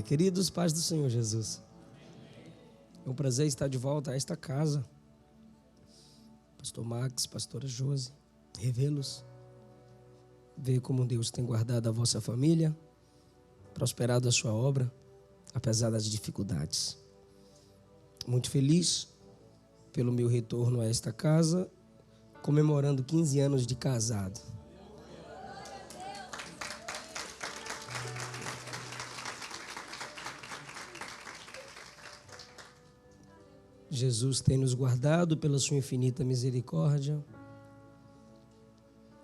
Queridos, paz do Senhor Jesus. É um prazer estar de volta a esta casa. Pastor Max, pastora Josi, revê-los, ver como Deus tem guardado a vossa família, prosperado a sua obra, apesar das dificuldades. Muito feliz pelo meu retorno a esta casa, comemorando 15 anos de casado. Jesus tem nos guardado pela sua infinita misericórdia.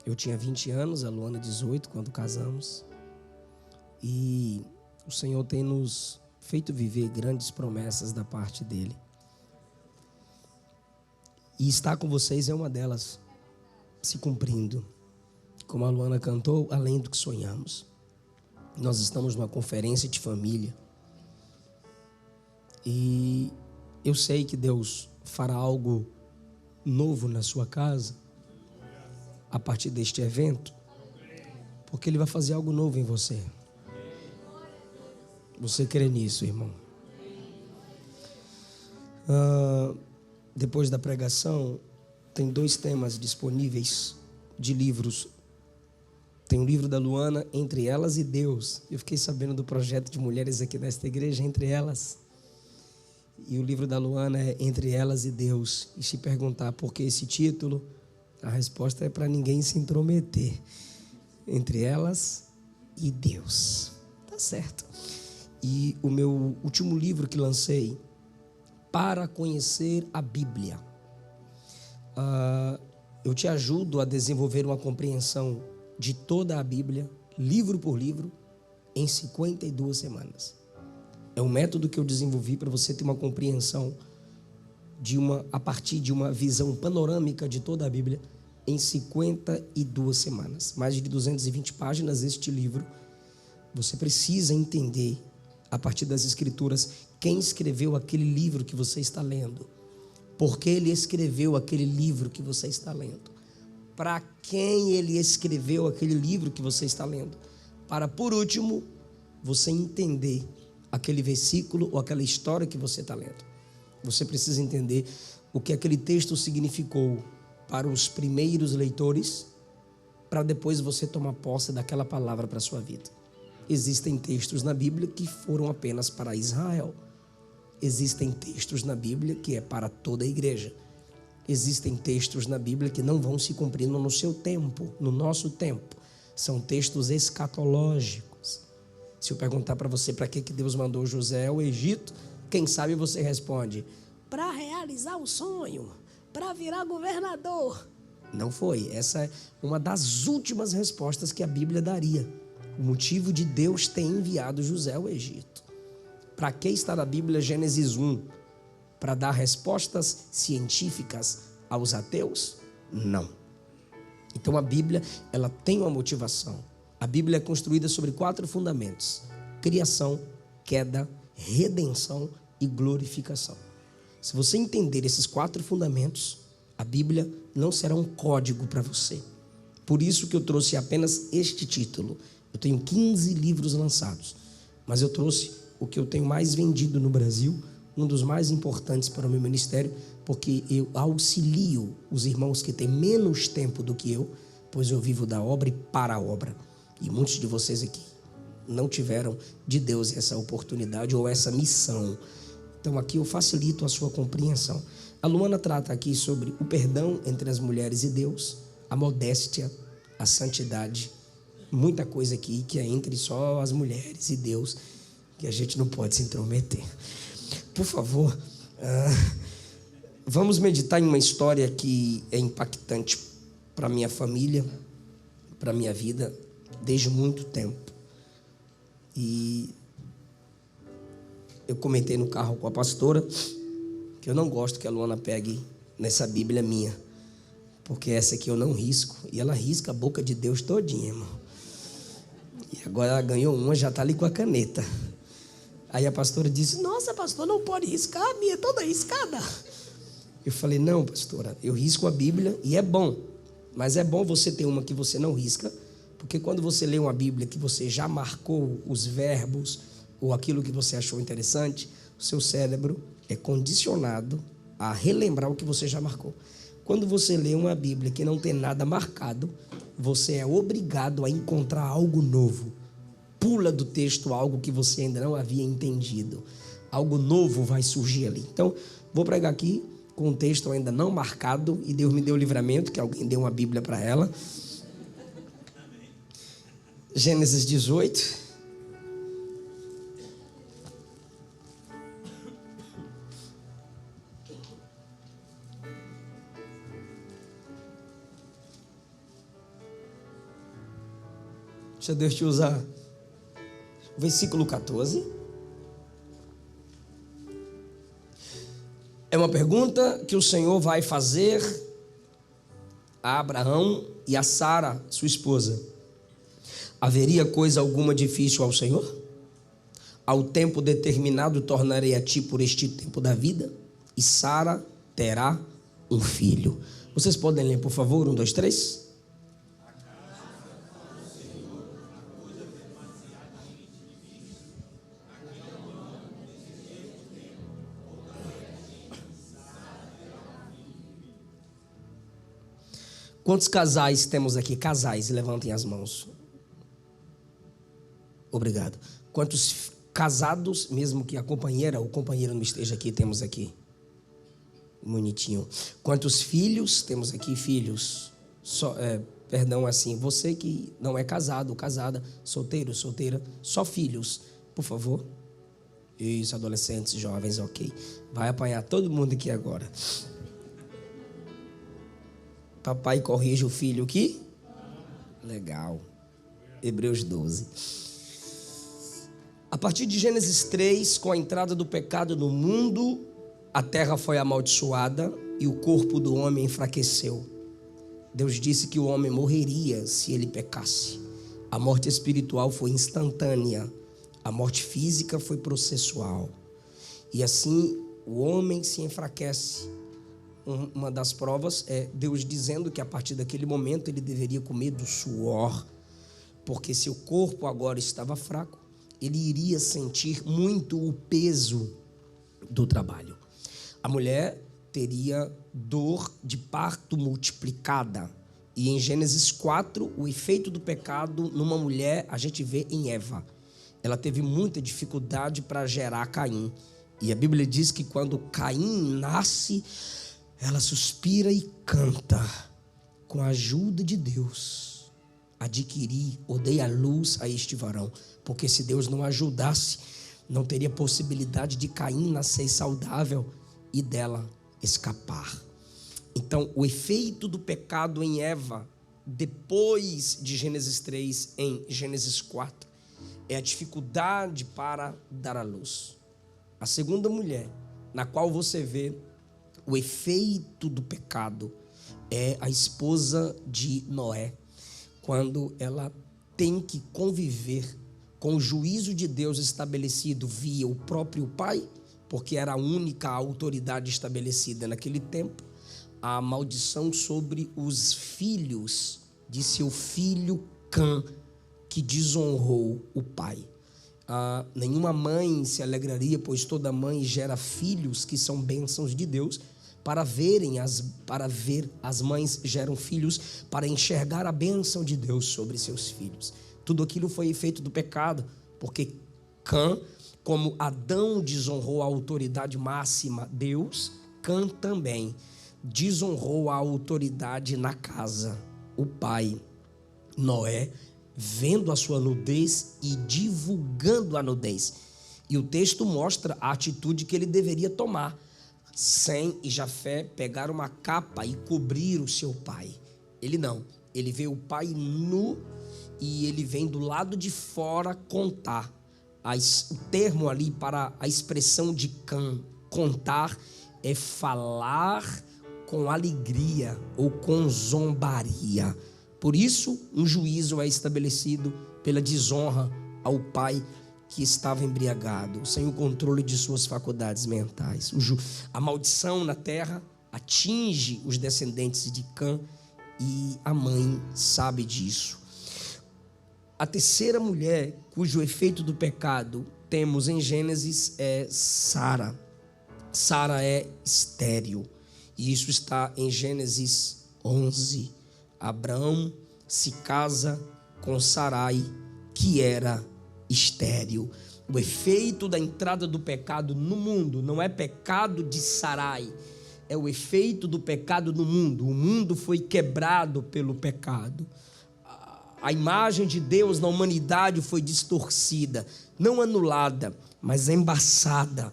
Eu tinha 20 anos, a Luana 18, quando casamos. E o Senhor tem nos feito viver grandes promessas da parte dEle. E estar com vocês é uma delas, se cumprindo. Como a Luana cantou, além do que sonhamos. Nós estamos numa conferência de família. E eu sei que Deus fará algo novo na sua casa a partir deste evento, porque Ele vai fazer algo novo em você. Você crê nisso, irmão? Depois da pregação, tem 2 temas disponíveis de livros. Tem o livro da Luana, Entre Elas e Deus. Eu fiquei sabendo do projeto de mulheres aqui nesta igreja, Entre Elas. E o livro da Luana é Entre Elas e Deus. E se perguntar por que esse título, a resposta é para ninguém se intrometer. Entre Elas e Deus. Tá certo. E o meu último livro que lancei, Para Conhecer a Bíblia. Eu te ajudo a desenvolver uma compreensão de toda a Bíblia, livro por livro, em 52 semanas. É um método que eu desenvolvi para você ter uma compreensão a partir de uma visão panorâmica de toda a Bíblia em 52 semanas. Mais de 220 páginas este livro. Você precisa entender, a partir das Escrituras, quem escreveu aquele livro que você está lendo. Por que ele escreveu aquele livro que você está lendo. Para quem ele escreveu aquele livro que você está lendo. Para, por último, você entender aquele versículo ou aquela história que você está lendo. Você precisa entender o que aquele texto significou para os primeiros leitores, para depois você tomar posse daquela palavra para a sua vida. Existem textos na Bíblia que foram apenas para Israel. Existem textos na Bíblia que é para toda a igreja. Existem textos na Bíblia que não vão se cumprindo no seu tempo, no nosso tempo. São textos escatológicos. Se eu perguntar para você para que Deus mandou José ao Egito, quem sabe você responde: para realizar o sonho, para virar governador. Não foi. Essa é uma das últimas respostas que a Bíblia daria. O motivo de Deus ter enviado José ao Egito. Para que está na Bíblia Gênesis 1? Para dar respostas científicas aos ateus? Não. Então a Bíblia, ela tem uma motivação. A Bíblia é construída sobre 4 fundamentos: criação, queda, redenção e glorificação. Se você entender esses 4 fundamentos, a Bíblia não será um código para você. Por isso que eu trouxe apenas este título. Eu tenho 15 livros lançados, mas eu trouxe o que eu tenho mais vendido no Brasil, um dos mais importantes para o meu ministério, porque eu auxilio os irmãos que têm menos tempo do que eu, pois eu vivo da obra e para a obra. E muitos de vocês aqui não tiveram de Deus essa oportunidade ou essa missão. Então aqui eu facilito a sua compreensão. A Luana trata aqui sobre o perdão entre as mulheres e Deus, a modéstia, a santidade. Muita coisa aqui que é entre só as mulheres e Deus, que a gente não pode se intrometer. Por favor, vamos meditar em uma história que é impactante para minha família, para minha vida, desde muito tempo. E eu comentei no carro com a pastora que eu não gosto que a Luana pegue nessa Bíblia minha, porque essa aqui eu não risco, e ela risca a boca de Deus todinha, irmão. E agora ela ganhou uma, já está ali com a caneta. Aí a pastora disse: nossa, pastor, não pode riscar, a minha é toda riscada. Eu falei: não, pastora, eu risco a Bíblia e é bom, mas é bom você ter uma que você não risca, porque quando você lê uma Bíblia que você já marcou os verbos, ou aquilo que você achou interessante, o seu cérebro é condicionado a relembrar o que você já marcou. Quando você lê uma Bíblia que não tem nada marcado, você é obrigado a encontrar algo novo. Pula do texto algo que você ainda não havia entendido. Algo novo vai surgir ali. Então, vou pregar aqui com um texto ainda não marcado, e Deus me deu o livramento, que alguém deu uma Bíblia para ela. Gênesis 18. Deixa Deus te usar. Versículo 14. É uma pergunta que o Senhor vai fazer a Abraão e a Sara, sua esposa. Haveria coisa alguma difícil ao Senhor? Ao tempo determinado tornarei a ti por este tempo da vida, e Sara terá um filho. Vocês podem ler, por favor? 1, 2, 3. Quantos casais temos aqui? Casais, levantem as mãos. Obrigado. Quantos casados, mesmo que a companheira ou companheiro não esteja aqui, temos aqui? Bonitinho. Quantos filhos temos aqui? Filhos. Perdão, assim, você que não é casado, casada, solteiro, solteira, só filhos, por favor. Isso, adolescentes, jovens, ok. Vai apanhar todo mundo aqui agora. Papai corrige o filho aqui? Legal. Hebreus 12. A partir de Gênesis 3, com a entrada do pecado no mundo, a terra foi amaldiçoada e o corpo do homem enfraqueceu. Deus disse que o homem morreria se ele pecasse. A morte espiritual foi instantânea. A morte física foi processual. E assim o homem se enfraquece. Uma das provas é Deus dizendo que a partir daquele momento ele deveria comer do suor, porque seu corpo agora estava fraco, ele iria sentir muito o peso do trabalho. A mulher teria dor de parto multiplicada, e em Gênesis 4, o efeito do pecado numa mulher a gente vê em Eva. Ela teve muita dificuldade para gerar Caim, e a Bíblia diz que quando Caim nasce, ela suspira e canta: com a ajuda de Deus, adquiri ou dei a luz a este varão. Porque se Deus não ajudasse, não teria possibilidade de Caim nascer saudável e dela escapar. Então, o efeito do pecado em Eva, depois de Gênesis 3, em Gênesis 4, é a dificuldade para dar a luz. A segunda mulher, na qual você vê o efeito do pecado, é a esposa de Noé, quando ela tem que conviver com o juízo de Deus estabelecido via o próprio pai, porque era a única autoridade estabelecida naquele tempo, a maldição sobre os filhos de seu filho Cã, que desonrou o pai. Nenhuma mãe se alegraria, pois toda mãe gera filhos que são bênçãos de Deus. Para ver as mães geram filhos para enxergar a bênção de Deus sobre seus filhos. Tudo aquilo foi efeito do pecado, porque Cã, como Adão desonrou a autoridade máxima, Deus, Cã também desonrou a autoridade na casa. O pai, Noé, vendo a sua nudez e divulgando a nudez. E o texto mostra a atitude que ele deveria tomar. Sem e Jafé pegaram uma capa e cobrir o seu pai. Ele não, ele vê o pai nu e ele vem do lado de fora contar. O termo ali para a expressão de Cã, contar, é falar com alegria ou com zombaria. Por isso, um juízo é estabelecido pela desonra ao pai que estava embriagado, sem o controle de suas faculdades mentais. A maldição na terra atinge os descendentes de Cã e a mãe sabe disso. A terceira mulher, cujo efeito do pecado temos em Gênesis é Sara. Sara é estéril. E isso está em Gênesis 11. Abraão se casa com Sarai, que era estéril. O efeito da entrada do pecado no mundo não é pecado de Sarai, é o efeito do pecado no mundo. O mundo foi quebrado pelo pecado. A imagem de Deus na humanidade foi distorcida, não anulada, mas embaçada.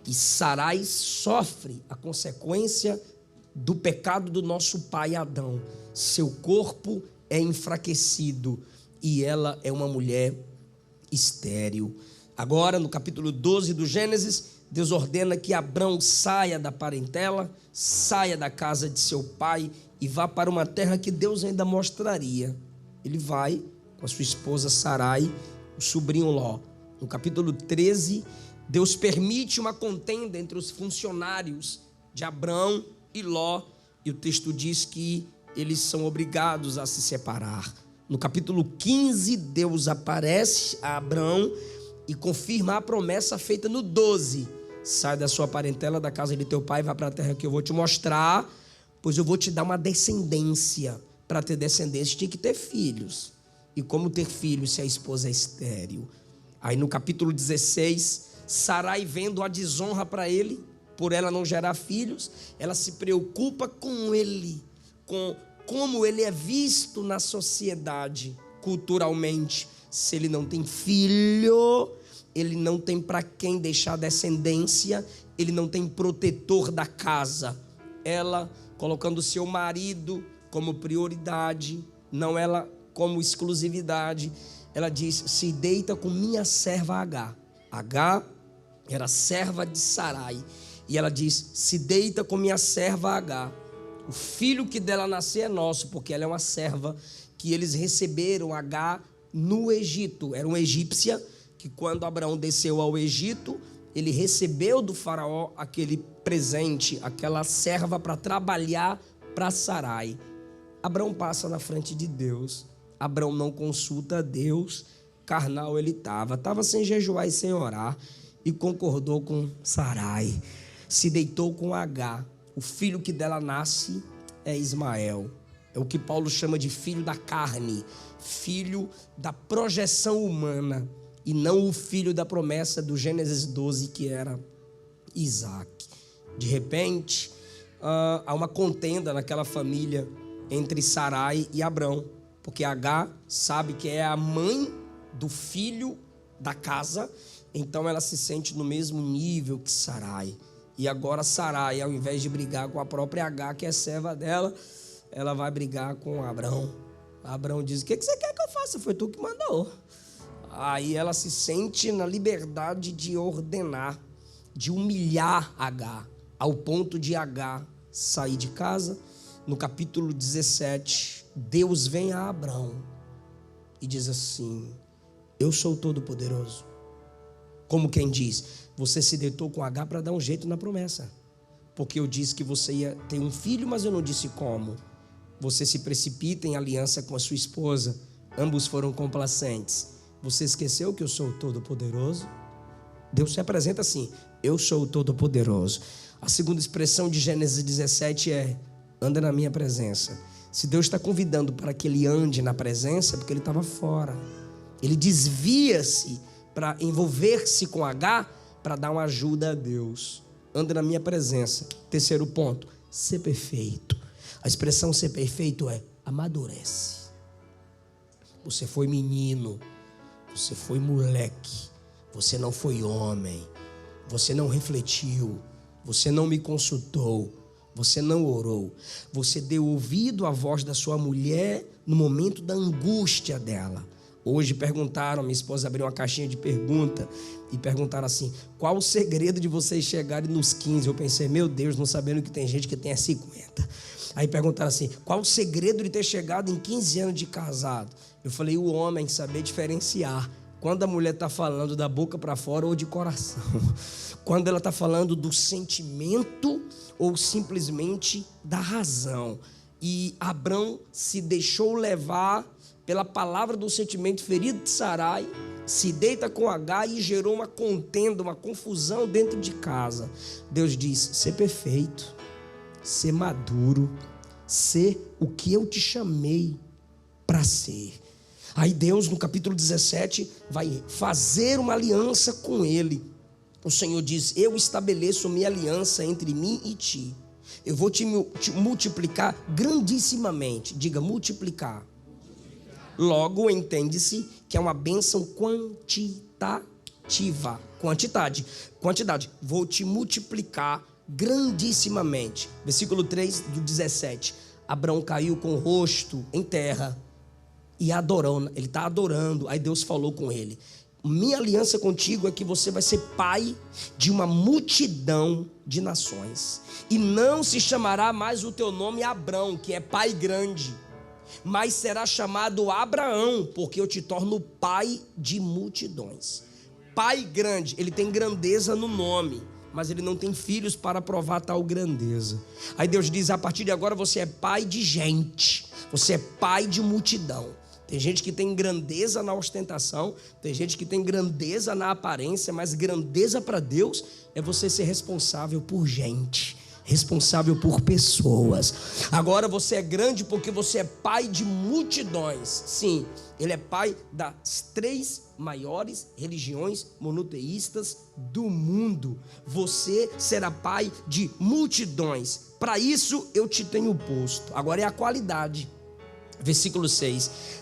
E Sarai sofre a consequência do pecado do nosso pai Adão. Seu corpo é enfraquecido e ela é uma mulher estéril. Agora, no capítulo 12 do Gênesis, Deus ordena que Abrão saia da parentela, saia da casa de seu pai e vá para uma terra que Deus ainda mostraria. Ele vai com a sua esposa Sarai, o sobrinho Ló. No capítulo 13, Deus permite uma contenda entre os funcionários de Abrão e Ló, e o texto diz que eles são obrigados a se separar. No capítulo 15, Deus aparece a Abrão e confirma a promessa feita no 12. Sai da sua parentela, da casa de teu pai, vai para a terra que eu vou te mostrar, pois eu vou te dar uma descendência. Para ter descendência tinha que ter filhos. E como ter filhos se a esposa é estéril? Aí no capítulo 16, Sarai, vendo a desonra para ele, por ela não gerar filhos, ela se preocupa com ele, com como ele é visto na sociedade, culturalmente. Se ele não tem filho, ele não tem para quem deixar descendência, ele não tem protetor da casa. Ela, colocando o seu marido como prioridade, não ela como exclusividade, ela diz: se deita com minha serva Agar. Agar era serva de Sarai, e ela diz: se deita com minha serva Agar. O filho que dela nascer é nosso, porque ela é uma serva que eles receberam, Agar, no Egito. Era uma egípcia que, quando Abraão desceu ao Egito, ele recebeu do faraó aquele presente, aquela serva para trabalhar para Sarai. Abraão passa na frente de Deus. Abraão não consulta a Deus. Carnal ele estava sem jejuar e sem orar, e concordou com Sarai. Se deitou com Agar. O filho que dela nasce é Ismael. É o que Paulo chama de filho da carne, filho da projeção humana, e não o filho da promessa do Gênesis 12, que era Isaac. De repente, há uma contenda naquela família entre Sarai e Abrão, porque Agar sabe que é a mãe do filho da casa, então ela se sente no mesmo nível que Sarai. E agora Sarai, ao invés de brigar com a própria Agar, que é serva dela, ela vai brigar com Abrão. Abrão diz: o que você quer que eu faça? Foi tu que mandou. Aí ela se sente na liberdade de ordenar, de humilhar Agar, ao ponto de Agar sair de casa. No capítulo 17, Deus vem a Abrão e diz assim: eu sou todo-poderoso. Como quem diz: você se deitou com Agar para dar um jeito na promessa, porque eu disse que você ia ter um filho, mas eu não disse como. Você se precipita em aliança com a sua esposa, ambos foram complacentes. Você esqueceu que eu sou o todo-poderoso? Deus se apresenta assim: eu sou o todo-poderoso. A segunda expressão de Gênesis 17 é: anda na minha presença. Se Deus está convidando para que ele ande na presença, é porque ele estava fora. Ele desvia-se para envolver-se com Agar, para dar uma ajuda a Deus. Anda na minha presença. Terceiro ponto: ser perfeito. A expressão ser perfeito é amadurece. Você foi menino, você foi moleque, você não foi homem, você não refletiu, você não me consultou, você não orou, você deu ouvido à voz da sua mulher no momento da angústia dela. Hoje perguntaram, minha esposa abriu uma caixinha de pergunta e perguntaram assim: qual o segredo de vocês chegarem nos 15? Eu pensei: meu Deus, não sabendo que tem gente que tem 50. Aí perguntaram assim: qual o segredo de ter chegado em 15 anos de casado? Eu falei: o homem saber diferenciar quando a mulher está falando da boca para fora ou de coração, quando ela está falando do sentimento ou simplesmente da razão. E Abrão se deixou levar pela palavra do sentimento ferido de Sarai, se deita com H e gerou uma contenda, uma confusão dentro de casa. Deus diz: ser perfeito, ser maduro, ser o que eu te chamei para ser. Aí Deus, no capítulo 17, vai fazer uma aliança com ele. O Senhor diz: eu estabeleço minha aliança entre mim e ti. Eu vou te multiplicar grandissimamente. Diga, multiplicar. Logo, entende-se que é uma bênção quantitativa. Quantidade. Vou te multiplicar grandissimamente. Versículo 3 do 17. Abraão caiu com o rosto em terra e adorou. Ele está adorando. Aí Deus falou com ele: minha aliança contigo é que você vai ser pai de uma multidão de nações. E não se chamará mais o teu nome Abrão, que é pai grande, mas será chamado Abraão, porque eu te torno pai de multidões. Pai grande, ele tem grandeza no nome, mas ele não tem filhos para provar tal grandeza. Aí Deus diz: a partir de agora você é pai de gente, você é pai de multidão. Tem gente que tem grandeza na ostentação, tem gente que tem grandeza na aparência, mas grandeza para Deus é você ser responsável por gente, responsável por pessoas. Agora você é grande porque você é pai de multidões. Sim, ele é pai das 3 maiores religiões monoteístas do mundo. Você será pai de multidões. Para isso eu te tenho posto. Agora é a qualidade. Versículo 6.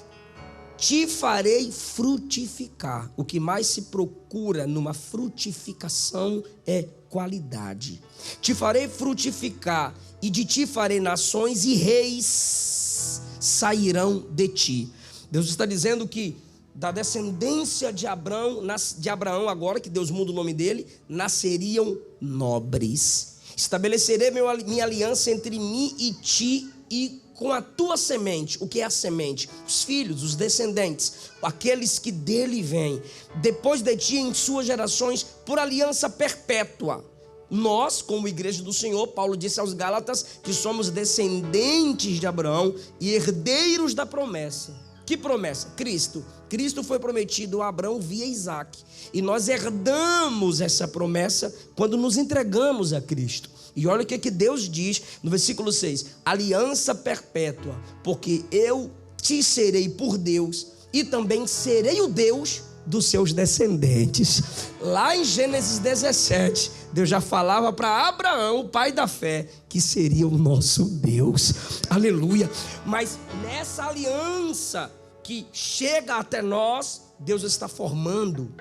Te farei frutificar. O que mais se procura numa frutificação é qualidade. Te farei frutificar, e de ti farei nações, e reis sairão de ti. Deus está dizendo que da descendência de Abraão, agora que Deus muda o nome dele, nasceriam nobres. Estabelecerei minha aliança entre mim e ti, e com a tua semente. O que é a semente? Os filhos, os descendentes, aqueles que dele vêm, depois de ti em suas gerações, por aliança perpétua. Nós, como igreja do Senhor, Paulo disse aos Gálatas que somos descendentes de Abraão e herdeiros da promessa. Que promessa? Cristo. Cristo foi prometido a Abraão via Isaac, e nós herdamos essa promessa quando nos entregamos a Cristo. E olha o que Deus diz no versículo 6: aliança perpétua, porque eu te serei por Deus, e também serei o Deus dos seus descendentes. Lá em Gênesis 17, Deus já falava para Abraão, o pai da fé, que seria o nosso Deus. Aleluia. Mas nessa aliança que chega até nós, Deus está formando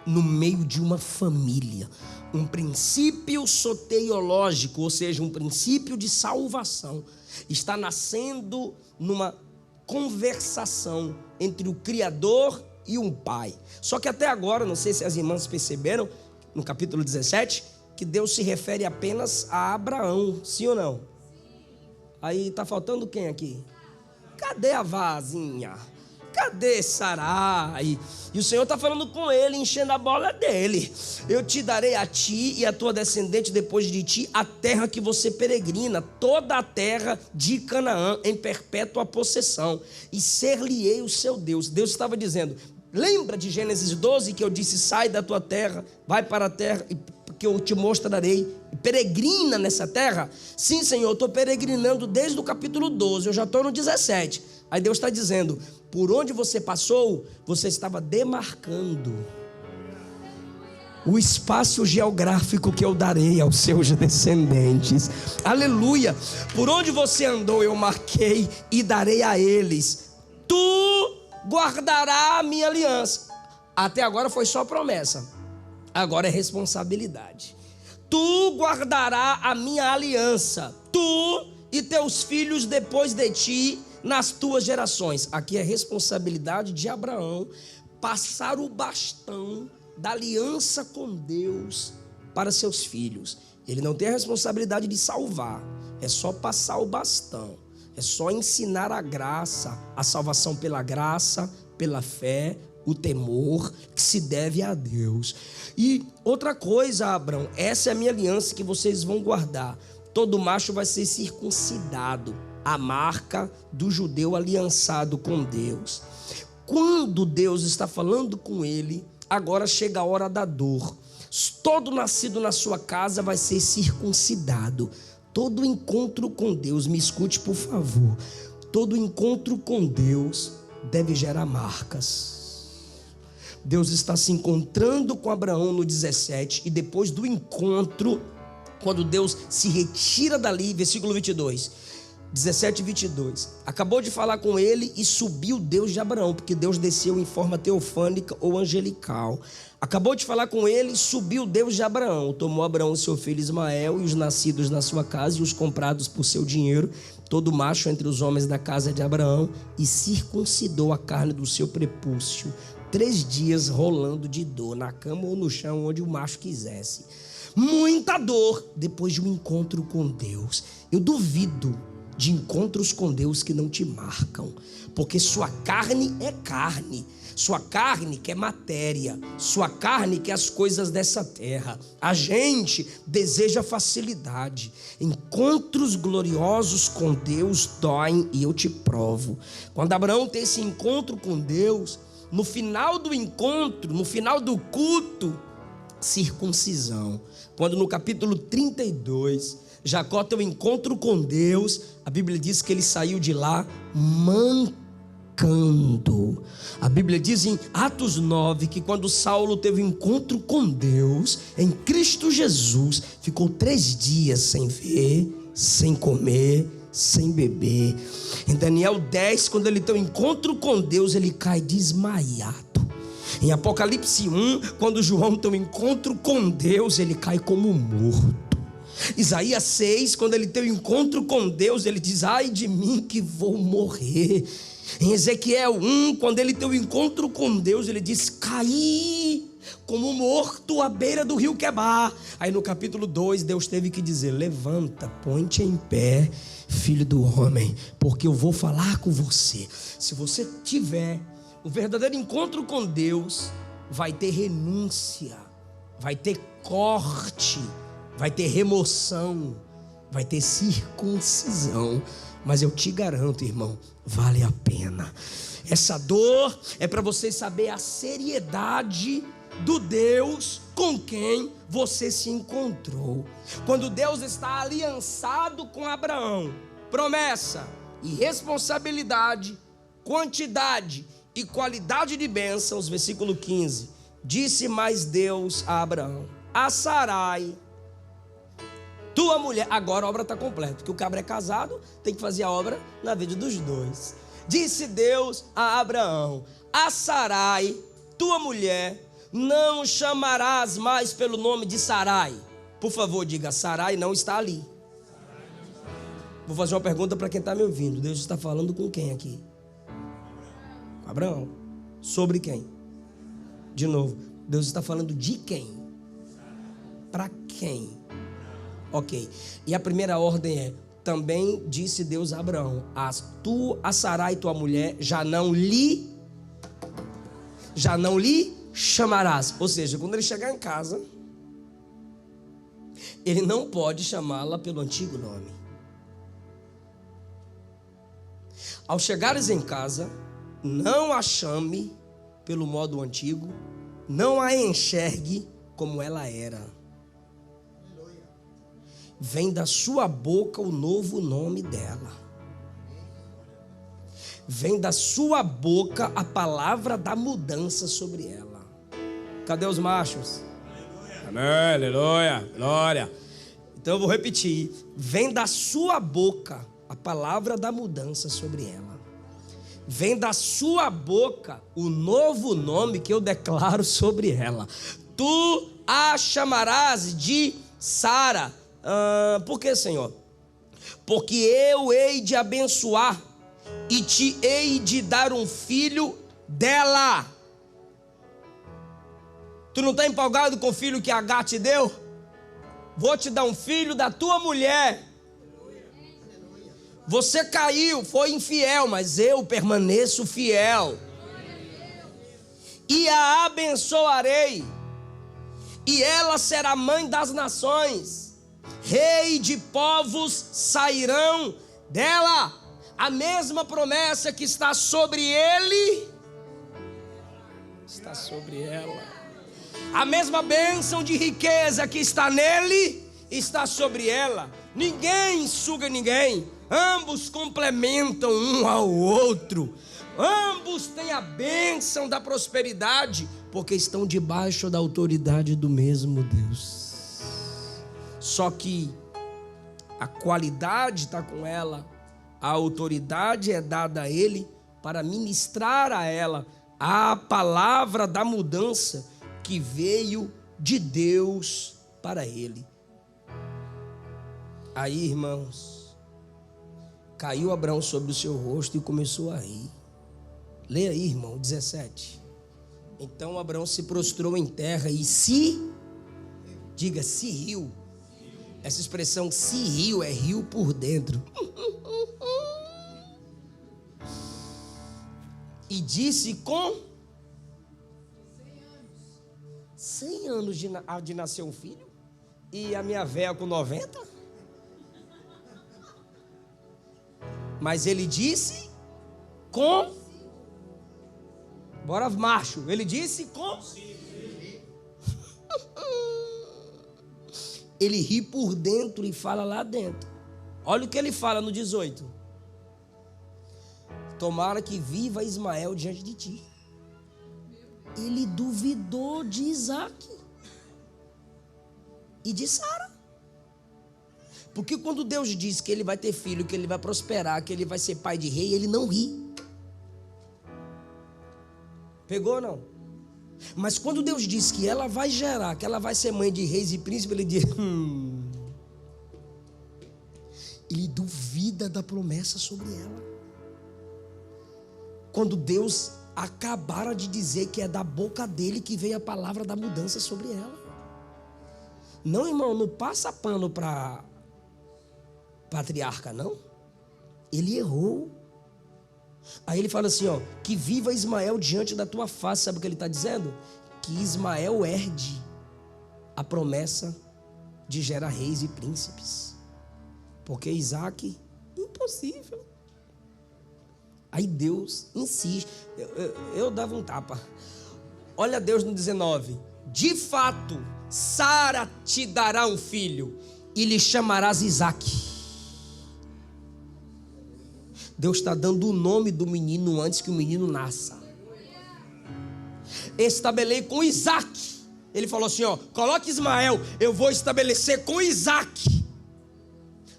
no meio de uma família um princípio soteriológico, ou seja, um princípio de salvação. Está nascendo numa conversação entre o Criador e um pai. Só que até agora, não sei se as irmãs perceberam, no capítulo 17, que Deus se refere apenas a Abraão, sim ou não? Aí está faltando quem aqui? Cadê a vazinha? Cadê Sarai? E o Senhor está falando com ele, enchendo a bola dele. Eu te darei a ti e a tua descendente depois de ti a terra que você peregrina, toda a terra de Canaã em perpétua possessão, e ser-lhe-ei o seu Deus. Deus estava dizendo: lembra de Gênesis 12 que eu disse: sai da tua terra, vai para a terra que eu te mostrarei, peregrina nessa terra? Sim, Senhor, eu estou peregrinando desde o capítulo 12, eu já estou no 17. Aí Deus está dizendo: por onde você passou, você estava demarcando o espaço geográfico que eu darei aos seus descendentes. Aleluia. Por onde você andou, eu marquei e darei a eles. Tu guardarás a minha aliança. Até agora foi só promessa, agora é responsabilidade. Tu guardarás a minha aliança, tu e teus filhos depois de ti, nas tuas gerações. Aqui é responsabilidade de Abraão passar o bastão da aliança com Deus para seus filhos. Ele não tem a responsabilidade de salvar, é só passar o bastão, é só ensinar a graça, a salvação pela graça, pela fé, o temor que se deve a Deus. E outra coisa, Abraão, essa é a minha aliança que vocês vão guardar: todo macho vai ser circuncidado, a marca do judeu aliançado com Deus. quando Deus está falando com ele, agora chega a hora da dor. Todo nascido na sua casa vai ser circuncidado. Todo encontro com Deus, me escute por favor, todo encontro com Deus deve gerar marcas. Deus está se encontrando com Abraão no 17, e depois do encontro, quando Deus se retira dali, versículo 22, 17 e 22, acabou de falar com ele e subiu Deus de Abraão, porque Deus desceu em forma teofânica ou angelical. Acabou de falar com ele e subiu Deus de Abraão, tomou Abraão seu filho Ismael e os nascidos na sua casa e os comprados por seu dinheiro, todo macho entre os homens da casa de Abraão, e circuncidou a carne do seu prepúcio, 3 dias rolando de dor, na cama ou no chão, onde o macho quisesse. Muita dor depois de um encontro com Deus. Eu duvido de encontros com Deus que não te marcam, porque sua carne é carne, sua carne quer matéria, sua carne quer as coisas dessa terra. A gente deseja facilidade. Encontros gloriosos com Deus doem, e eu te provo. Quando Abraão tem esse encontro com Deus, no final do encontro, no final do culto, circuncisão. Quando no capítulo 32, Jacó tem um encontro com Deus, a Bíblia diz que ele saiu de lá mancando. A Bíblia diz em Atos 9 que quando Saulo teve um encontro com Deus, em Cristo Jesus, ficou 3 dias sem ver, sem comer, sem beber. Em Daniel 10, quando ele tem um encontro com Deus, ele cai desmaiado. Em Apocalipse 1, quando João tem um encontro com Deus, ele cai como morto. Isaías 6, quando ele tem um encontro com Deus, ele diz: ai de mim que vou morrer. Em Ezequiel 1, quando ele tem um encontro com Deus, ele diz: caí como morto à beira do rio Quebar. Aí no capítulo 2, Deus teve que dizer: levanta, põe-te em pé, filho do homem, porque eu vou falar com você. Se você tiver o verdadeiro encontro com Deus, vai ter renúncia, vai ter corte, vai ter remoção, vai ter circuncisão. Mas eu te garanto, irmão, vale a pena. Essa dor é para você saber a seriedade do Deus com quem você se encontrou. Quando Deus está aliançado com Abraão, promessa e responsabilidade, quantidade e qualidade de bênçãos, versículo 15, disse mais Deus a Abraão: a Sarai, tua mulher. Agora a obra está completa, porque o cabra é casado, tem que fazer a obra na vida dos dois. Disse Deus a Abraão: a Sarai, tua mulher, não chamarás mais pelo nome de Sarai. Por favor, diga: Sarai não está ali. Vou fazer uma pergunta para quem está me ouvindo. Deus está falando com quem aqui? Com Abraão. Sobre quem? De novo, Deus está falando de quem? Para quem? Ok. E a primeira ordem é: também disse Deus a Abraão: a Sarai, tua mulher, já não lhe chamarás. Ou seja, quando ele chegar em casa, ele não pode chamá-la pelo antigo nome. Ao chegares em casa, não a chame pelo modo antigo, não a enxergue como ela era. Vem da sua boca o novo nome dela. Vem da sua boca a palavra da mudança sobre ela. Cadê os machos? Amém, aleluia, glória. Então eu vou repetir: vem da sua boca a palavra da mudança sobre ela. Vem da sua boca o novo nome que eu declaro sobre ela. Tu a chamarás de Sara. Por que, Senhor? Porque eu hei de abençoar e te hei de dar um filho dela. Tu não está empolgado com o filho que Agar te deu? Vou te dar um filho da tua mulher. Você caiu, foi infiel, mas eu permaneço fiel. E a abençoarei, e ela será mãe das nações. Rei de povos sairão dela. A mesma promessa que está sobre ele está sobre ela. A mesma bênção de riqueza que está nele está sobre ela. Ninguém suga ninguém. Ambos complementam um ao outro. Ambos têm a bênção da prosperidade, porque estão debaixo da autoridade do mesmo Deus. Só que a qualidade está com ela, a autoridade é dada a ele para ministrar a ela a palavra da mudança que veio de Deus para ele. Aí, irmãos, caiu Abraão sobre o seu rosto e começou a rir. Leia aí, irmão, 17. Então Abraão se prostrou em terra e se riu. Essa expressão se riu é riu por dentro. E disse com 100 anos de nascer um filho? E a minha véia com 90? Mas ele disse com... Bora macho. Ele disse com... Ele ri por dentro e fala lá dentro. Olha o que ele fala no 18. Tomara que viva Ismael diante de ti. Ele duvidou de Isaac e de Sara. Porque quando Deus diz que ele vai ter filho, que ele vai prosperar, que ele vai ser pai de rei, ele não ri. Pegou ou não? Mas quando Deus diz que ela vai gerar, que ela vai ser mãe de reis e príncipes, ele diz... Ele duvida da promessa sobre ela. Quando Deus acabara de dizer que é da boca dele que veio a palavra da mudança sobre ela. Não, irmão, não passa pano para patriarca, não. Ele errou. Aí ele fala assim, ó, que viva Ismael diante da tua face. Sabe o que ele está dizendo? Que Ismael herde a promessa de gerar reis e príncipes. Porque Isaac, impossível. Aí Deus insiste. Eu dava um tapa. Olha Deus no 19. De fato, Sara te dará um filho e lhe chamarás Isaque. Deus está dando o nome do menino antes que o menino nasça. Estabelei com Isaque. Ele falou assim, ó, coloque Ismael, eu vou estabelecer com Isaque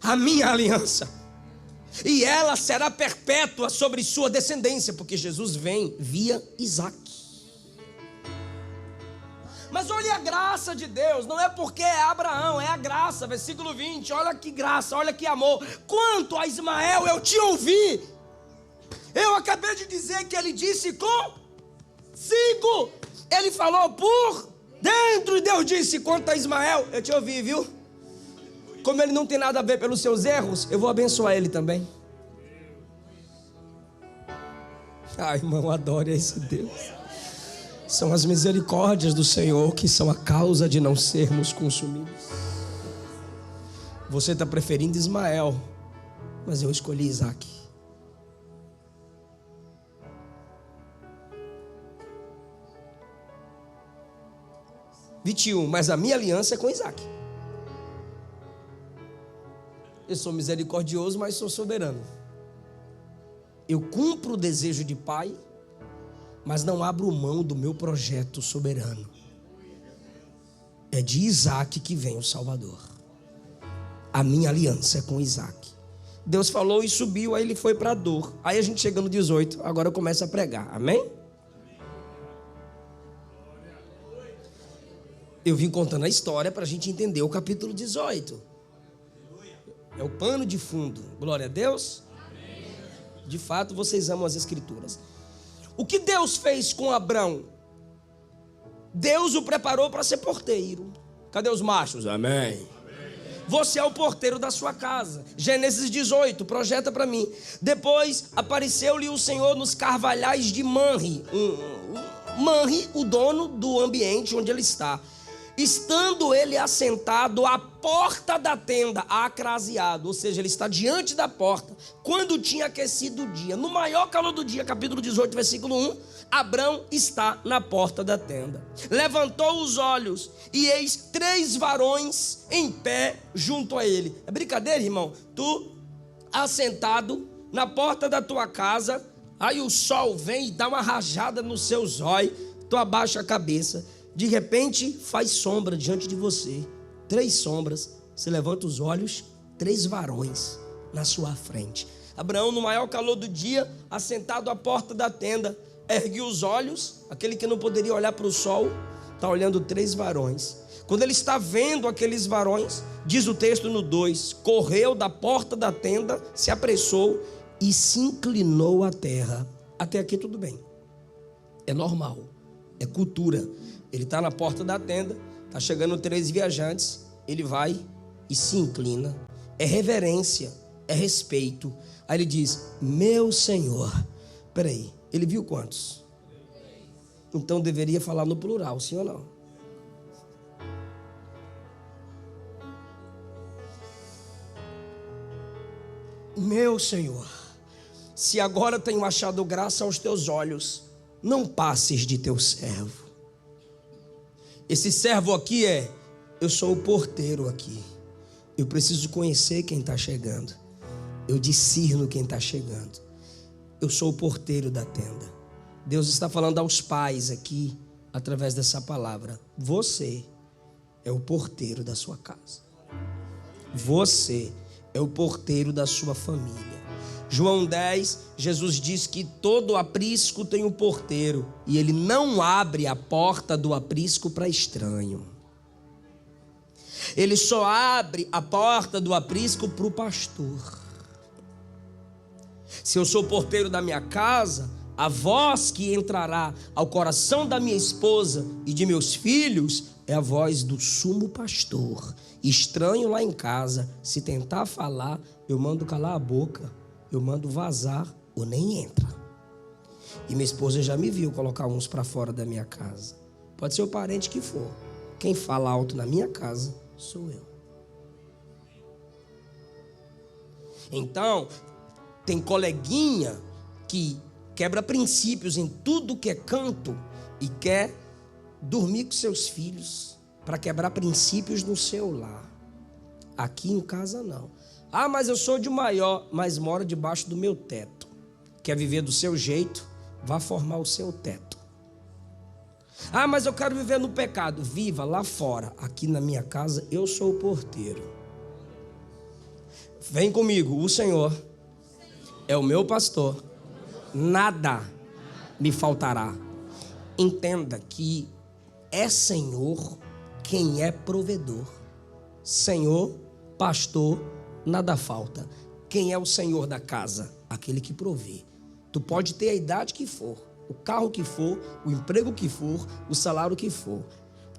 a minha aliança. E ela será perpétua sobre sua descendência, porque Jesus vem via Isaque. Mas olha a graça de Deus, não é porque é Abraão, é a graça, versículo 20, olha que graça, olha que amor. Quanto a Ismael eu te ouvi, eu acabei de dizer que ele disse consigo, ele falou por dentro, e Deus disse quanto a Ismael, eu te ouvi, viu? Como ele não tem nada a ver pelos seus erros, eu vou abençoar ele também. Ai, irmão, adore esse Deus. São as misericórdias do Senhor que são a causa de não sermos consumidos. Você está preferindo Ismael, mas eu escolhi Isaque. Mas a minha aliança é com Isaque. Eu sou misericordioso, mas sou soberano. Eu cumpro o desejo de pai, mas não abro mão do meu projeto soberano. É de Isaque que vem o Salvador. A minha aliança é com Isaque. Deus falou e subiu, aí ele foi para a dor. Aí a gente chega no 18, agora eu começo a pregar, amém? Eu vim contando a história para a gente entender o capítulo 18. É o pano de fundo. Glória a Deus. De fato, vocês amam as Escrituras. O que Deus fez com Abrão? Deus o preparou para ser porteiro. Cadê os machos? Amém. Você é o porteiro da sua casa. Gênesis 18, projeta para mim. Depois apareceu-lhe o Senhor nos carvalhais de Manre. Manre, o dono do ambiente onde ele está. estando ele assentado à porta da tenda, acraseado, ou seja, ele está diante da porta, quando tinha aquecido o dia, no maior calor do dia, capítulo 18, versículo 1, Abrão está na porta da tenda, levantou os olhos, e eis 3 varões em pé junto a ele. É brincadeira, irmão? Tu assentado na porta da tua casa, aí o sol vem e dá uma rajada nos seus olhos, tu abaixa a cabeça, de repente faz sombra diante de você, 3 sombras, você levanta os olhos, 3 varões na sua frente. Abraão, no maior calor do dia, assentado à porta da tenda, ergueu os olhos, aquele que não poderia olhar para o sol, está olhando 3 varões. Quando ele está vendo aqueles varões, diz o texto no 2, correu da porta da tenda, se apressou e se inclinou à terra. Até aqui tudo bem, é normal, é cultura. Ele está na porta da tenda, está chegando 3 viajantes, ele vai e se inclina, é reverência, é respeito. Aí ele diz, meu Senhor. Peraí, ele viu quantos? Então deveria falar no plural, sim ou não? Meu Senhor, se agora tenho achado graça aos teus olhos, não passes de teu servo. Esse servo aqui eu sou o porteiro aqui. Eu preciso conhecer quem está chegando. Eu discerno quem está chegando. Eu sou o porteiro da tenda. Deus está falando aos pais aqui, através dessa palavra. Você é o porteiro da sua casa. Você é o porteiro da sua família. João 10, Jesus diz que todo aprisco tem um porteiro, e ele não abre a porta do aprisco para estranho. Ele só abre a porta do aprisco para o pastor. Se eu sou porteiro da minha casa, a voz que entrará ao coração da minha esposa e de meus filhos é a voz do sumo pastor. Estranho lá em casa, se tentar falar, eu mando calar a boca, eu mando vazar ou nem entra. E minha esposa já me viu colocar uns para fora da minha casa. Pode ser o parente que for. Quem fala alto na minha casa sou eu. Então, tem coleguinha que quebra princípios em tudo que é canto e quer dormir com seus filhos para quebrar princípios no seu lar. Aqui em casa não. Ah, mas eu sou de maior, mas mora debaixo do meu teto. Quer viver do seu jeito? Vá formar o seu teto. Ah, mas eu quero viver no pecado. Viva lá fora. Aqui na minha casa eu sou o porteiro. Vem comigo, o Senhor é o meu pastor. Nada me faltará. Entenda que é Senhor quem é provedor. Senhor, pastor, nada falta. Quem é o Senhor da casa? Aquele que provê. Tu pode ter a idade que for, o carro que for, o emprego que for, o salário que for.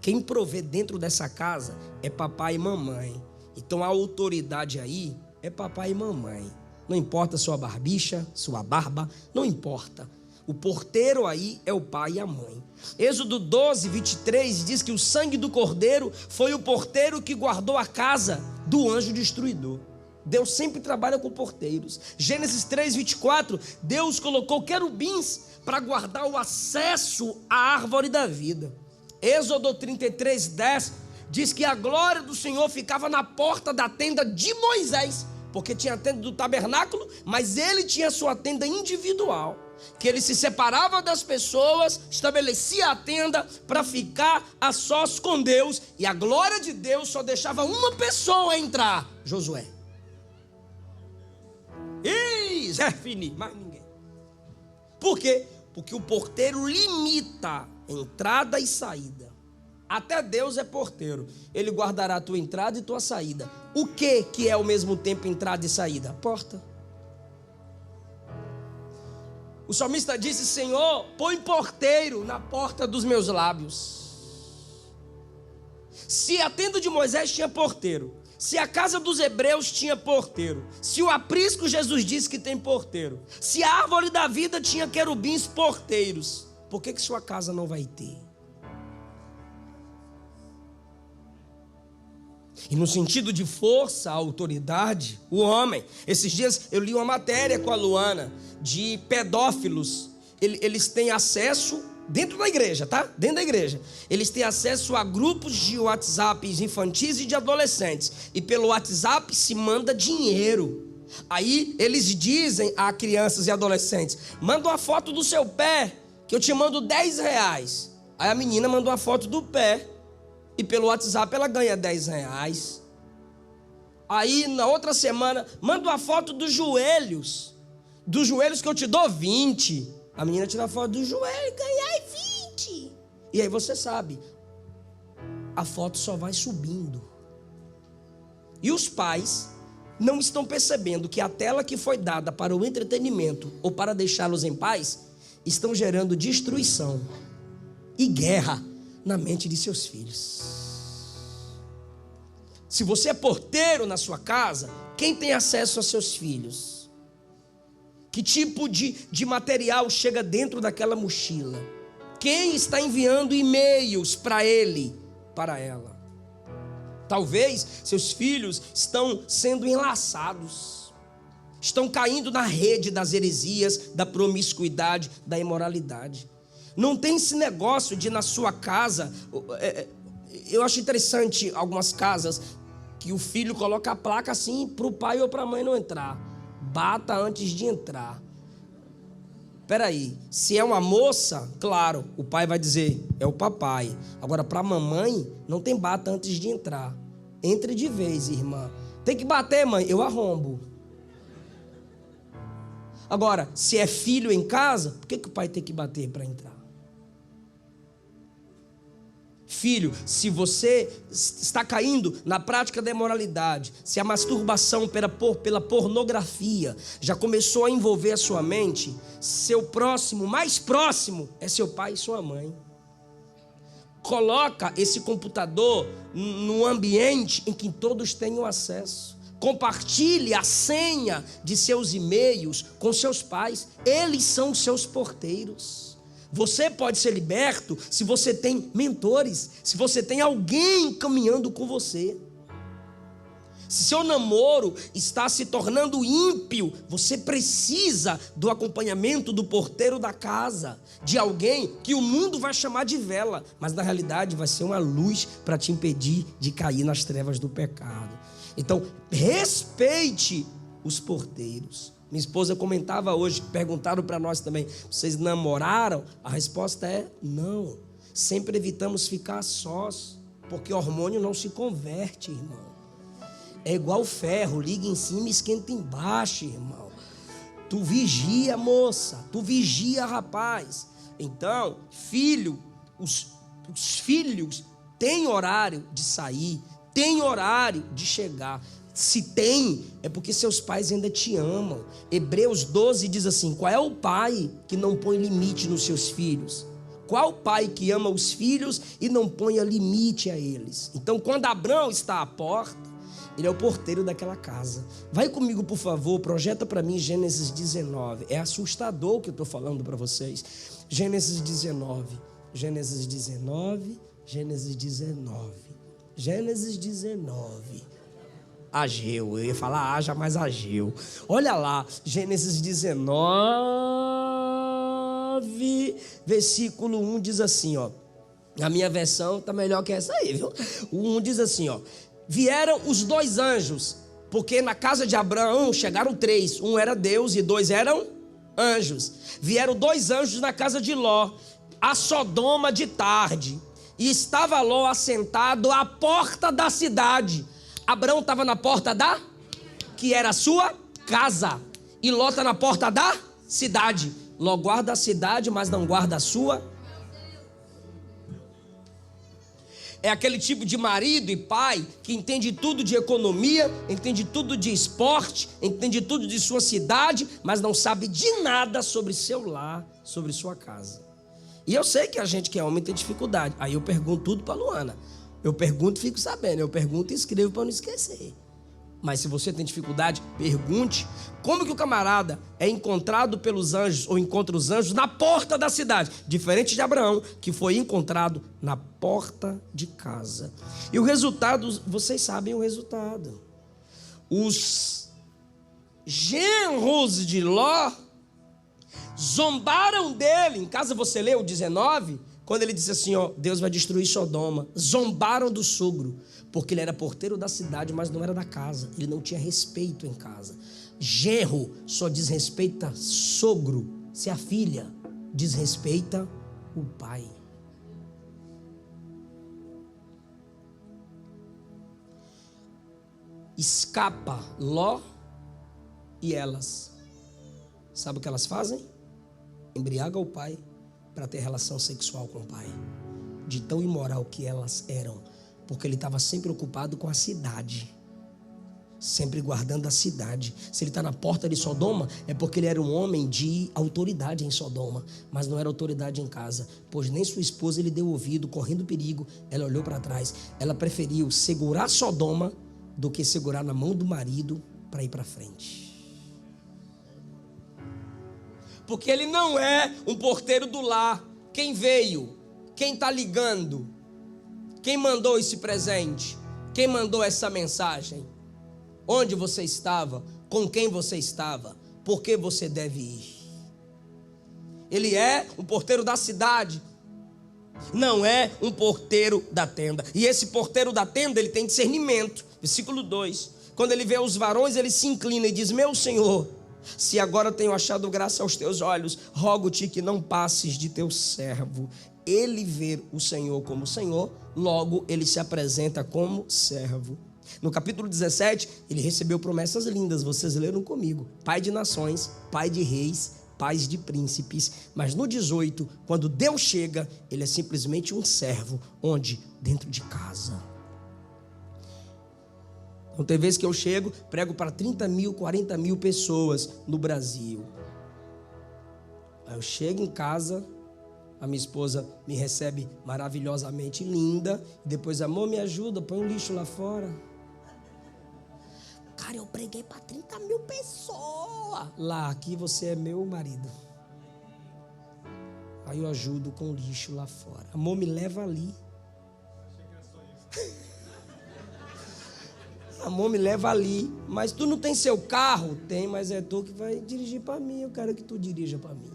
Quem provê dentro dessa casa é papai e mamãe. Então a autoridade aí é papai e mamãe. Não importa sua barbicha, sua barba, não importa. O porteiro aí é o pai e a mãe. Êxodo 12, 23 diz que o sangue do cordeiro foi o porteiro que guardou a casa do anjo destruidor. Deus sempre trabalha com porteiros. Gênesis 3, 24, Deus colocou querubins para guardar o acesso à árvore da vida. Êxodo 33, 10 diz que a glória do Senhor ficava na porta da tenda de Moisés, porque tinha a tenda do tabernáculo, mas ele tinha sua tenda individual, que ele se separava das pessoas, estabelecia a tenda para ficar a sós com Deus, e a glória de Deus só deixava uma pessoa entrar, Josué. E Zé Fini, mais ninguém. Por quê? Porque o porteiro limita entrada e saída. Até Deus é porteiro. Ele guardará a tua entrada e tua saída. O que é ao mesmo tempo entrada e saída? Porta. O salmista disse: Senhor, põe porteiro na porta dos meus lábios. Se a tenda de Moisés tinha porteiro, se a casa dos hebreus tinha porteiro, se o aprisco Jesus disse que tem porteiro, se a árvore da vida tinha querubins porteiros, por que sua casa não vai ter? E no sentido de força, autoridade, o homem. Esses dias eu li uma matéria com a Luana de pedófilos. Eles têm acesso dentro da igreja, tá? Dentro da igreja. Eles têm acesso a grupos de WhatsApp infantis e de adolescentes. E pelo WhatsApp se manda dinheiro. Aí eles dizem a crianças e adolescentes: manda uma foto do seu pé, que eu te mando R$10. Aí a menina manda uma foto do pé. E pelo WhatsApp ela ganha R$10. Aí na outra semana, manda uma foto dos joelhos. Dos joelhos que eu te dou 20. A menina tira a foto do joelho e ganha 20. E aí você sabe, a foto só vai subindo. E os pais não estão percebendo que a tela que foi dada para o entretenimento ou para deixá-los em paz, estão gerando destruição e guerra na mente de seus filhos. Se você é porteiro na sua casa, quem tem acesso aos seus filhos? Que tipo de material chega dentro daquela mochila? Quem está enviando e-mails para ele, para ela? Talvez seus filhos estão sendo enlaçados, estão caindo na rede das heresias, da promiscuidade, da imoralidade. Não tem esse negócio de na sua casa. Eu acho interessante algumas casas que o filho coloca a placa assim para o pai ou para a mãe não entrar. Bata antes de entrar. Peraí, se é uma moça, claro, o pai vai dizer, é o papai. Agora, para a mamãe, não tem bata antes de entrar. Entre de vez, irmã. Tem que bater, mãe, eu arrombo. Agora, se é filho em casa, por que o pai tem que bater para entrar? Filho, se você está caindo na prática da imoralidade, se a masturbação pela pornografia já começou a envolver a sua mente, seu próximo, mais próximo, é seu pai e sua mãe. Coloca esse computador num ambiente em que todos tenham acesso. Compartilhe a senha de seus e-mails com seus pais. Eles são os seus porteiros. Você pode ser liberto se você tem mentores, se você tem alguém caminhando com você. Se seu namoro está se tornando ímpio, você precisa do acompanhamento do porteiro da casa, de alguém que o mundo vai chamar de vela, mas na realidade vai ser uma luz para te impedir de cair nas trevas do pecado. Então, respeite os porteiros. Minha esposa comentava hoje, perguntaram para nós também: vocês namoraram? A resposta é não. Sempre evitamos ficar sós, porque hormônio não se converte, irmão. É igual ferro, liga em cima e esquenta embaixo, irmão. Tu vigia, moça, tu vigia, rapaz. Então, filho, os filhos têm horário de sair, têm horário de chegar. Se tem, é porque seus pais ainda te amam. Hebreus 12 diz assim: qual é o pai que não põe limite nos seus filhos? Qual pai que ama os filhos e não põe limite a eles? Então, quando Abraão está à porta, ele é o porteiro daquela casa. Vai comigo, por favor, projeta para mim Gênesis 19. É assustador o que eu estou falando para vocês. Gênesis 19, Gênesis 19, Gênesis 19, Gênesis 19. Ageu, eu ia falar Haja, mas Ageu. Olha lá, Gênesis 19, versículo 1 diz assim, ó. A minha versão tá melhor que essa aí, viu? O 1 diz assim, ó: vieram os dois anjos, porque na casa de Abraão chegaram 3, um era Deus e 2 eram anjos. Vieram 2 anjos na casa de Ló, a Sodoma de tarde, e estava Ló assentado à porta da cidade. Abraão estava na porta que era a sua casa, e Ló está na porta da cidade. Ló guarda a cidade, mas não guarda a sua. É aquele tipo de marido e pai que entende tudo de economia, entende tudo de esporte, entende tudo de sua cidade, mas não sabe de nada sobre seu lar, sobre sua casa. E eu sei que a gente que é homem tem dificuldade. Aí eu pergunto tudo para a Luana. Eu pergunto e fico sabendo. Eu pergunto e escrevo para não esquecer. Mas se você tem dificuldade, pergunte como que o camarada é encontrado pelos anjos ou encontra os anjos na porta da cidade, diferente de Abraão, que foi encontrado na porta de casa. E o resultado, vocês sabem o resultado. Os genros de Ló zombaram dele. Em casa você leu o 19, quando ele disse assim, ó, Deus vai destruir Sodoma. Zombaram do sogro, porque ele era porteiro da cidade, mas não era da casa. Ele não tinha respeito em casa. Genro só desrespeita sogro se a filha desrespeita o pai. Escapa Ló e elas. Sabe o que elas fazem? Embriaga o pai para ter relação sexual com o pai. De tão imoral que elas eram. Porque ele estava sempre ocupado com a cidade. Sempre guardando a cidade. Se ele está na porta de Sodoma, é porque ele era um homem de autoridade em Sodoma. Mas não era autoridade em casa. Pois nem sua esposa ele deu ouvido, correndo perigo. Ela olhou para trás. Ela preferiu segurar Sodoma do que segurar na mão do marido para ir para frente. Porque ele não é um porteiro do lar. Quem veio? Quem está ligando? Quem mandou esse presente? Quem mandou essa mensagem? Onde você estava? Com quem você estava? Por que você deve ir? Ele é um porteiro da cidade. Não é um porteiro da tenda. E esse porteiro da tenda, ele tem discernimento. Versículo 2. Quando ele vê os varões, ele se inclina e diz, meu Senhor, se agora tenho achado graça aos teus olhos, rogo-te que não passes de teu servo. Ele vê o Senhor como Senhor, logo ele se apresenta como servo. No capítulo 17, ele recebeu promessas lindas, vocês leram comigo. Pai de nações, pai de reis, pais de príncipes. Mas no 18, quando Deus chega, ele é simplesmente um servo. Onde? Dentro de casa. Então tem vezes que eu chego, prego para 30 mil, 40 mil pessoas no Brasil. Aí eu chego em casa, a minha esposa me recebe maravilhosamente linda. E depois, amor, me ajuda, põe um lixo lá fora. Cara, eu preguei para 30 mil pessoas. Lá, aqui você é meu marido. Aí eu ajudo com o lixo lá fora. Amor, me leva ali. Amor, me leva ali. Mas tu não tem seu carro? Tem, mas é tu que vai dirigir para mim. Eu quero que tu dirija para mim.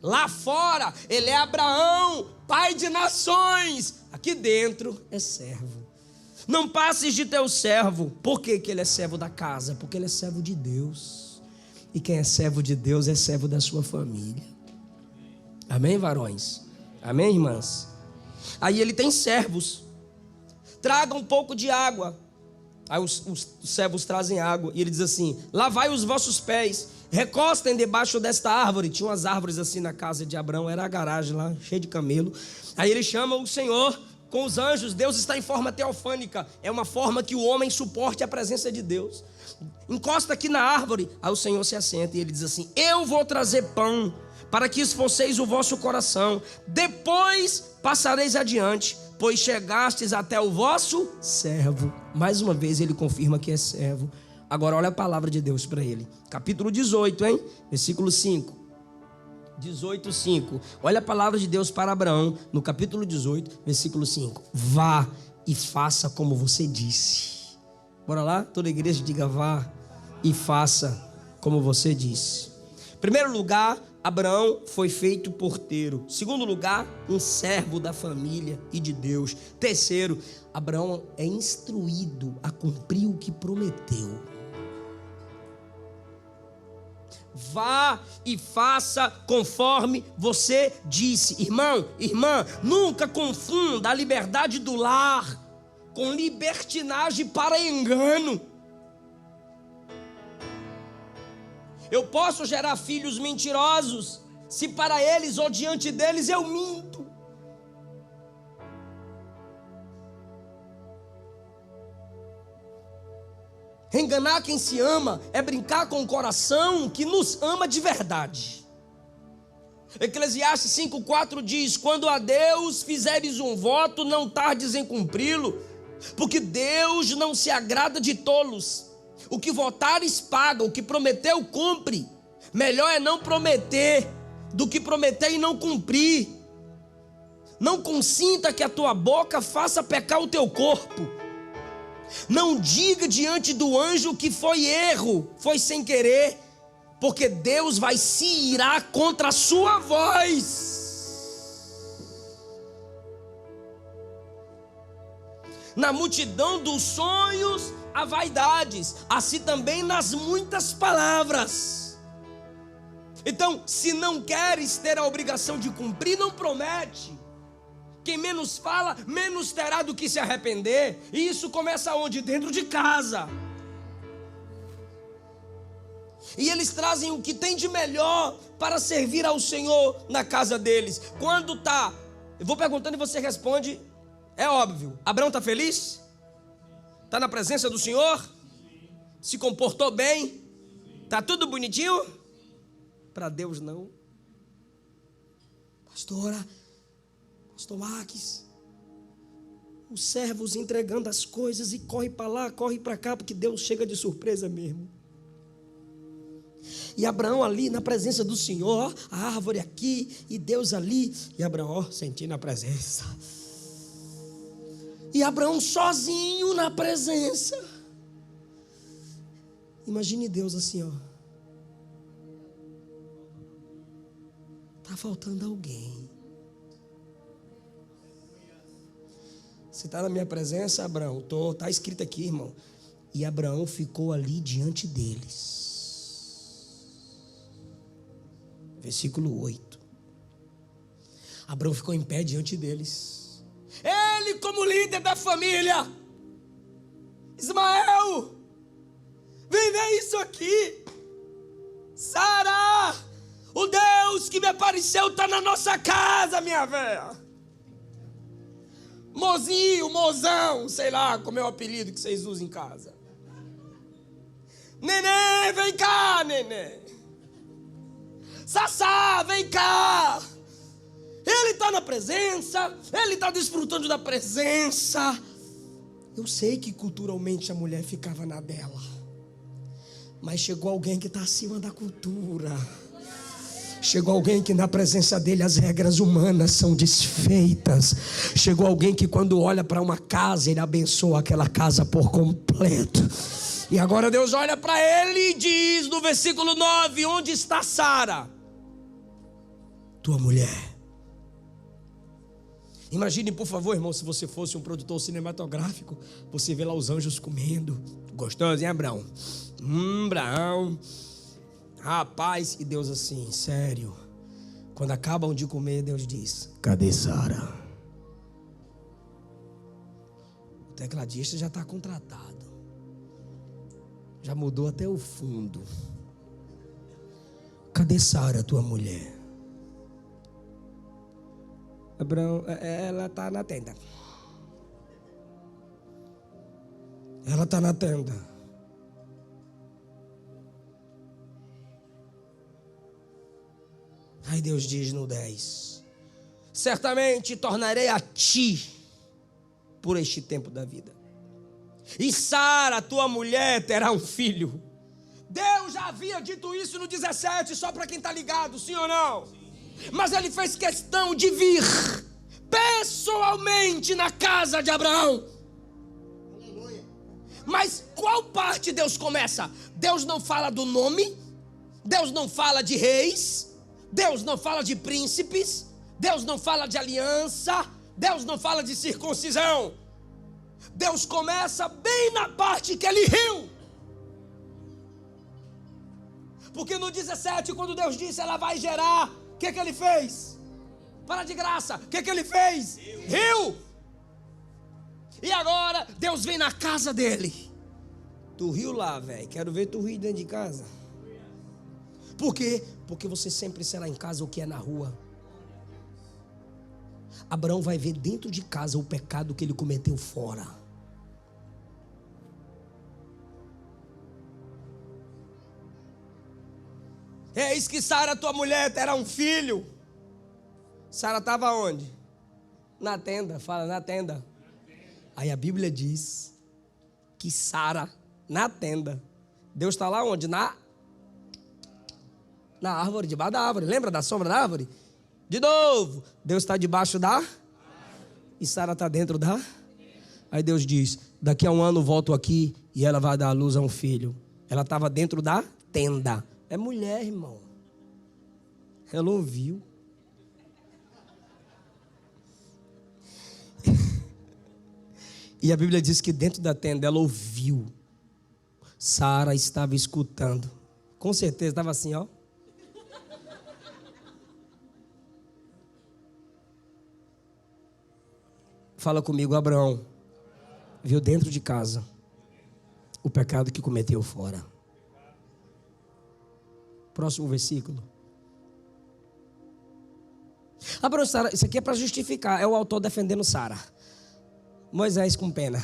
Lá fora, ele é Abraão, pai de nações. Aqui dentro é servo. Não passes de teu servo. Por que ele é servo da casa? Porque ele é servo de Deus. E quem é servo de Deus é servo da sua família. Amém, varões? Amém, irmãs? Aí ele tem servos. Traga um pouco de água. Aí os servos trazem água. E ele diz assim, lavai os vossos pés, recostem debaixo desta árvore. Tinha umas árvores assim na casa de Abraão. Era a garagem lá, cheia de camelo. Aí ele chama o Senhor com os anjos. Deus está em forma teofânica. É uma forma que o homem suporte a presença de Deus. Encosta aqui na árvore. Aí o Senhor se assenta e ele diz assim, eu vou trazer pão para que esforceis o vosso coração. Depois passareis adiante, pois chegastes até o vosso servo. Mais uma vez ele confirma que é servo. Agora olha a palavra de Deus para ele. Capítulo 18, hein? Versículo 5. 18, 5. Olha a palavra de Deus para Abraão, no capítulo 18, versículo 5. Vá e faça como você disse. Bora lá? Toda a igreja diga vá e faça como você disse. Em primeiro lugar, Abraão foi feito porteiro. Segundo lugar, um servo da família e de Deus. Terceiro, Abraão é instruído a cumprir o que prometeu. Vá e faça conforme você disse. Irmão, irmã, nunca confunda a liberdade do lar com libertinagem para engano. Eu posso gerar filhos mentirosos se para eles ou diante deles eu minto. Enganar quem se ama é brincar com o coração que nos ama de verdade. Eclesiastes 5,4 diz, quando a Deus fizeres um voto, não tardes em cumpri-lo, porque Deus não se agrada de tolos. O que votares paga, o que prometeu cumpre. Melhor é não prometer do que prometer e não cumprir. Não consinta que a tua boca faça pecar o teu corpo. Não diga diante do anjo que foi erro, foi sem querer, porque Deus vai se irar contra a sua voz. Na multidão dos sonhos há vaidades, assim também nas muitas palavras. Então, se não queres ter a obrigação de cumprir, não promete. Quem menos fala, menos terá do que se arrepender. E isso começa onde? Dentro de casa. E eles trazem o que tem de melhor para servir ao Senhor na casa deles. Quando está, eu vou perguntando e você responde, é óbvio. Abraão está feliz? Está na presença do Senhor? Se comportou bem? Está tudo bonitinho? Para Deus não. Pastor Marques, os servos entregando as coisas e corre para lá, corre para cá, porque Deus chega de surpresa mesmo. E Abraão ali na presença do Senhor, a árvore aqui e Deus ali, e Abraão sentindo a presença. E Abraão sozinho na presença. Imagine Deus assim, ó. Está faltando alguém. Você está na minha presença, Abraão? Está escrito aqui, irmão. E Abraão ficou ali diante deles. Versículo 8. Abraão ficou em pé diante deles. Ele como líder da família. Ismael, vem ver isso aqui. Sara, o Deus que me apareceu está na nossa casa, minha velha. Mozinho, mozão, sei lá como é o apelido que vocês usam em casa. Nenê, vem cá, nenê. Sassá, vem cá. Ele está na presença, ele está desfrutando da presença. Eu sei que culturalmente a mulher ficava na dela, mas chegou alguém que está acima da cultura. Chegou alguém que na presença dele as regras humanas são desfeitas. Chegou alguém que quando olha para uma casa, ele abençoa aquela casa por completo. E agora Deus olha para ele e diz no versículo 9: onde está Sara, tua mulher? Imagine, por favor, irmão, se você fosse um produtor cinematográfico, você vê lá os anjos comendo. Gostoso, hein, Abraão? Abraão. Rapaz, e Deus assim, sério. Quando acabam de comer, Deus diz: cadê Sara? O tecladista já está contratado. Já mudou até o fundo. Cadê Sara, tua mulher? Abraão, ela está na tenda. Ela está na tenda. Aí Deus diz no 10: certamente tornarei a ti por este tempo da vida, e Sara, tua mulher, terá um filho. Deus já havia dito isso no 17, só para quem está ligado, sim ou não? Sim. Mas ele fez questão de vir pessoalmente na casa de Abraão. Aleluia. Mas qual parte Deus começa? Deus não fala do nome, Deus não fala de reis, Deus não fala de príncipes, Deus não fala de aliança, Deus não fala de circuncisão. Deus começa bem na parte que ele riu. Porque no 17, quando Deus disse ela vai gerar, o que ele fez? Para de graça, o que ele fez? Riu. E agora Deus vem na casa dele. Tu riu lá, velho, quero ver tu rir dentro de casa. Por quê? Porque você sempre será em casa o que é na rua. Abraão vai ver dentro de casa o pecado que ele cometeu fora. Eis que Sara, tua mulher, terá um filho. Sara estava onde? Na tenda, fala na tenda. Aí a Bíblia diz que Sara Na tenda. Deus está lá onde? Na árvore, debaixo da árvore. Lembra da sombra da árvore? De novo, Deus está debaixo da... E Sara está dentro da... Aí Deus diz, daqui a um ano volto aqui e ela vai dar à luz a um filho. Ela estava dentro da tenda. É mulher, irmão. Ela ouviu. E a Bíblia diz que dentro da tenda ela ouviu. Sara estava escutando. Com certeza estava assim, ó. Fala comigo, Abraão viu dentro de casa o pecado que cometeu fora. Próximo versículo. Abraão, Sara, isso aqui é para justificar. É o autor defendendo Sara. Moisés com pena.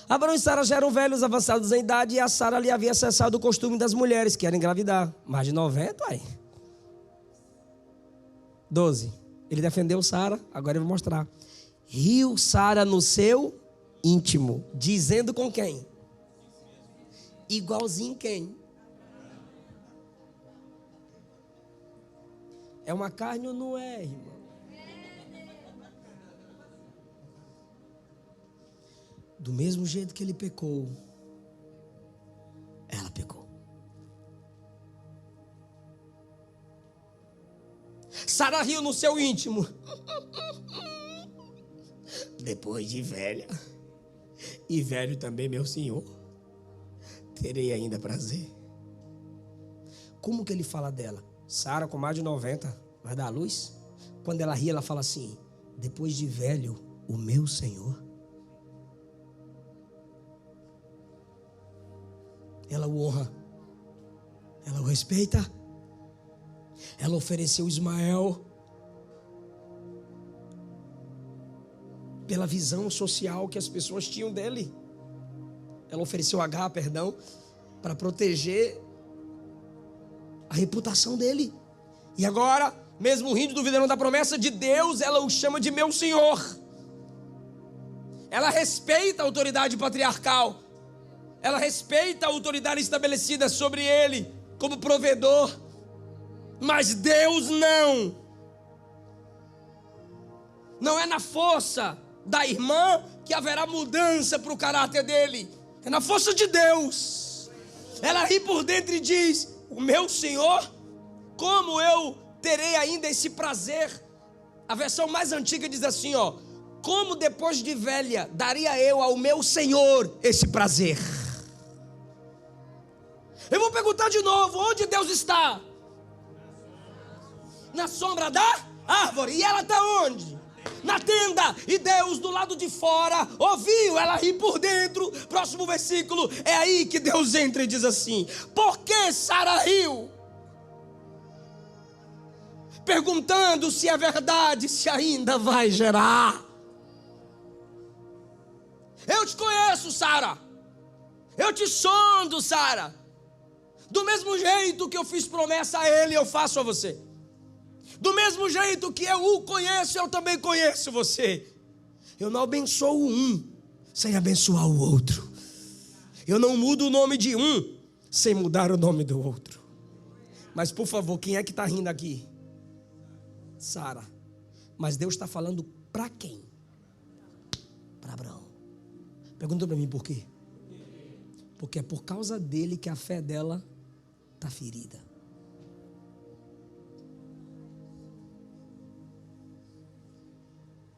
Abraão e Sara já eram velhos, avançados em idade, e a Sara lhe havia cessado o costume das mulheres que eram engravidar. Mais de 90, aí. 12. Ele defendeu Sara, agora eu vou mostrar. Riu Sara no seu íntimo, dizendo com quem? Igualzinho quem? É uma carne ou não é, irmão? Do mesmo jeito que ele pecou, ela pecou. Sara riu no seu íntimo. Depois de velha, e velho também meu senhor, terei ainda prazer. Como que ele fala dela? Sara com mais de 90 vai dar à luz? Quando ela ri, ela fala assim, depois de velho, o meu senhor. Ela o honra, ela o respeita, ela ofereceu Ismael pela visão social que as pessoas tinham dele. Ela ofereceu Agar, para proteger a reputação dele. E agora, mesmo rindo, duvidando da promessa de Deus, ela o chama de meu senhor. Ela respeita a autoridade patriarcal. Ela respeita a autoridade estabelecida sobre ele como provedor. Mas Deus não. Não é na força da irmã que haverá mudança para o caráter dele. É na força de Deus. Ela ri por dentro e diz, o meu Senhor, como eu terei ainda esse prazer? A versão mais antiga diz assim, ó, como depois de velha daria eu ao meu Senhor esse prazer? Eu vou perguntar de novo, onde Deus está? Na sombra da árvore. E ela está onde? Na tenda. E Deus do lado de fora ouviu ela rir por dentro. Próximo versículo. É aí que Deus entra e diz assim, por que Sara riu? Perguntando se é verdade, se ainda vai gerar. Eu te conheço, Sara. Eu te sondo, Sara. Do mesmo jeito que eu fiz promessa a ele, eu faço a você. Do mesmo jeito que eu o conheço, eu também conheço você. Eu não abençoo um sem abençoar o outro. Eu não mudo o nome de um sem mudar o nome do outro. Mas por favor, quem é que está rindo aqui? Sara. Mas Deus está falando para quem? Para Abraão. Pergunta para mim por quê? Porque é por causa dele que a fé dela está ferida.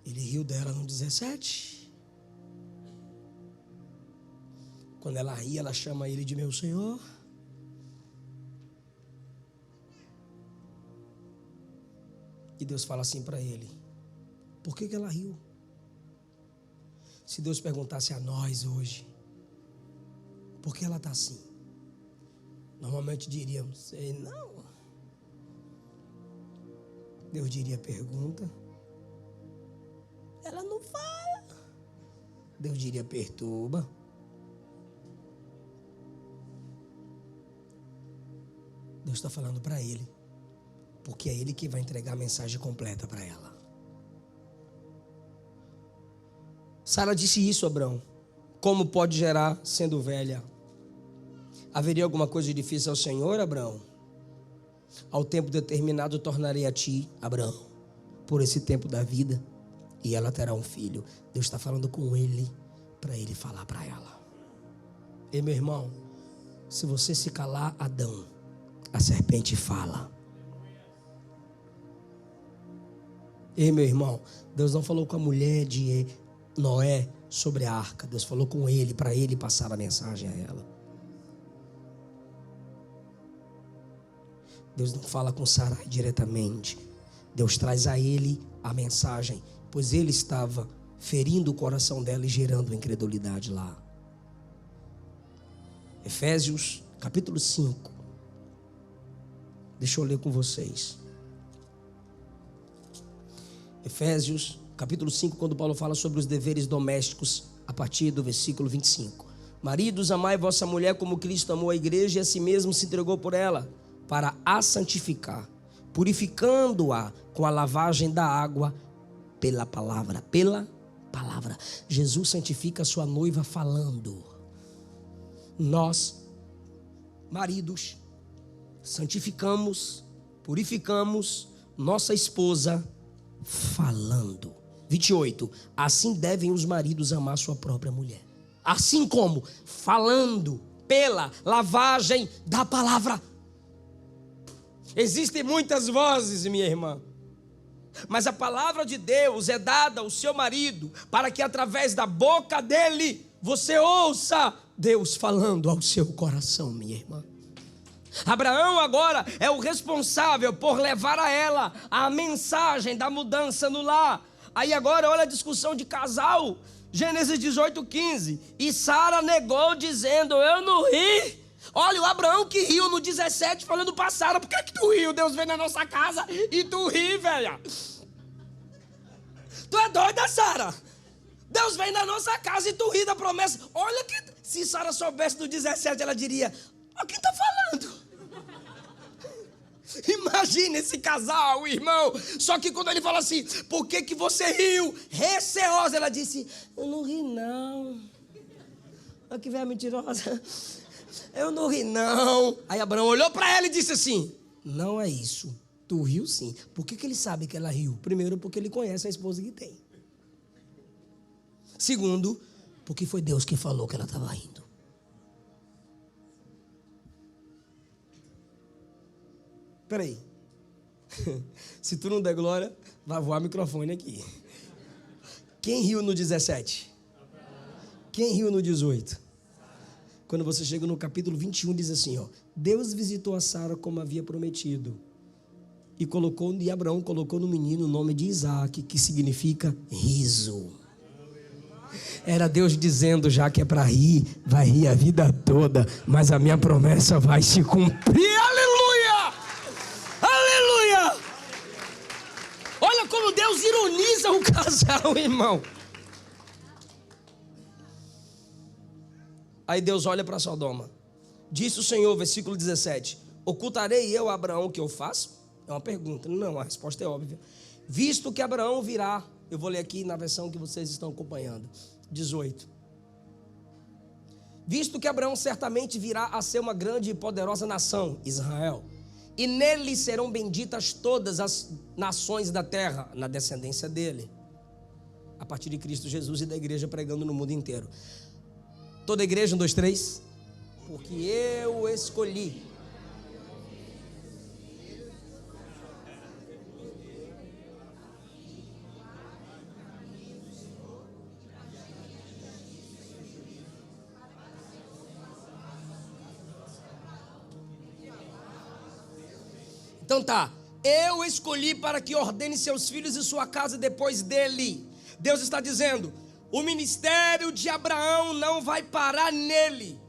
Ele riu dela no 17. Quando ela ri, ela chama ele de meu Senhor. E Deus fala assim para ele, por que ela riu? Se Deus perguntasse a nós hoje, por que ela está assim? Normalmente diríamos, sei não. Deus diria, pergunta. Ela não fala. Deus diria, perturba. Deus está falando para ele, porque é ele que vai entregar a mensagem completa para ela. Sara disse isso, Abraão. Como pode gerar sendo velha? Haveria alguma coisa difícil ao Senhor, Abraão? Ao tempo determinado tornarei a ti, Abraão, por esse tempo da vida, e ela terá um filho. Deus está falando com ele, para ele falar para ela. E meu irmão, se você se calar, Adão, a serpente fala. E meu irmão, Deus não falou com a mulher de Noé sobre a arca. Deus falou com ele, para ele passar a mensagem a ela. Deus não fala com Sarai diretamente. Deus traz a ele a mensagem, pois ele estava ferindo o coração dela e gerando incredulidade lá. Efésios capítulo 5. Deixa eu ler com vocês. Efésios capítulo 5, quando Paulo fala sobre os deveres domésticos, a partir do versículo 25. Maridos, amai vossa mulher como Cristo amou a igreja e a si mesmo se entregou por ela, para a santificar, purificando-a com a lavagem da água pela palavra. Pela palavra. Jesus santifica a sua noiva falando. Nós, maridos, santificamos, purificamos nossa esposa falando. 28. Assim devem os maridos amar sua própria mulher. Assim como falando pela lavagem da palavra. Existem muitas vozes, minha irmã, mas a palavra de Deus é dada ao seu marido para que através da boca dele você ouça Deus falando ao seu coração, minha irmã. Abraão agora é o responsável por levar a ela a mensagem da mudança no lar. Aí agora olha a discussão de casal, Gênesis 18:15. E Sara negou dizendo: eu não ri. Olha, o Abraão que riu no 17 falando para Sara: por que tu riu? Deus veio na nossa casa e tu ri, velha. Tu é doida, Sara? Deus vem na nossa casa e tu ri da promessa. Olha que se Sara soubesse do 17, ela diria: ó, quem está falando? Imagina esse casal, irmão. Só que quando ele fala assim: por que você riu? Receosa, ela disse: eu não ri não. Olha que velha mentirosa. Eu não ri não. Aí Abraão olhou para ela e disse assim: não é isso, tu riu sim. Por que ele sabe que ela riu? Primeiro, porque ele conhece a esposa que tem. Segundo, porque foi Deus que falou que ela estava rindo. Peraí. Se tu não der glória, vai voar microfone aqui. Quem riu no 17? Quem riu no 18? Quando você chega no capítulo 21, diz assim, ó: Deus visitou a Sara como havia prometido. E Abraão colocou no menino o nome de Isaac, que significa riso. Era Deus dizendo: já que é para rir, vai rir a vida toda, mas a minha promessa vai se cumprir. Aleluia! Aleluia! Olha como Deus ironiza o casal, irmão. Aí Deus olha para Sodoma. Disse o Senhor, versículo 17: ocultarei eu a Abraão o que eu faço? É uma pergunta. Não, a resposta é óbvia. Visto que Abraão virá. Eu vou ler aqui na versão que vocês estão acompanhando. 18. Visto que Abraão certamente virá a ser uma grande e poderosa nação, Israel, e nele serão benditas todas as nações da terra, na descendência dele, a partir de Cristo Jesus e da igreja pregando no mundo inteiro. Toda a igreja, 1, 2, 3. Porque eu escolhi. Então tá, eu escolhi para que ordene seus filhos e sua casa depois dele. Deus está dizendo: o ministério de Abraão não vai parar nele.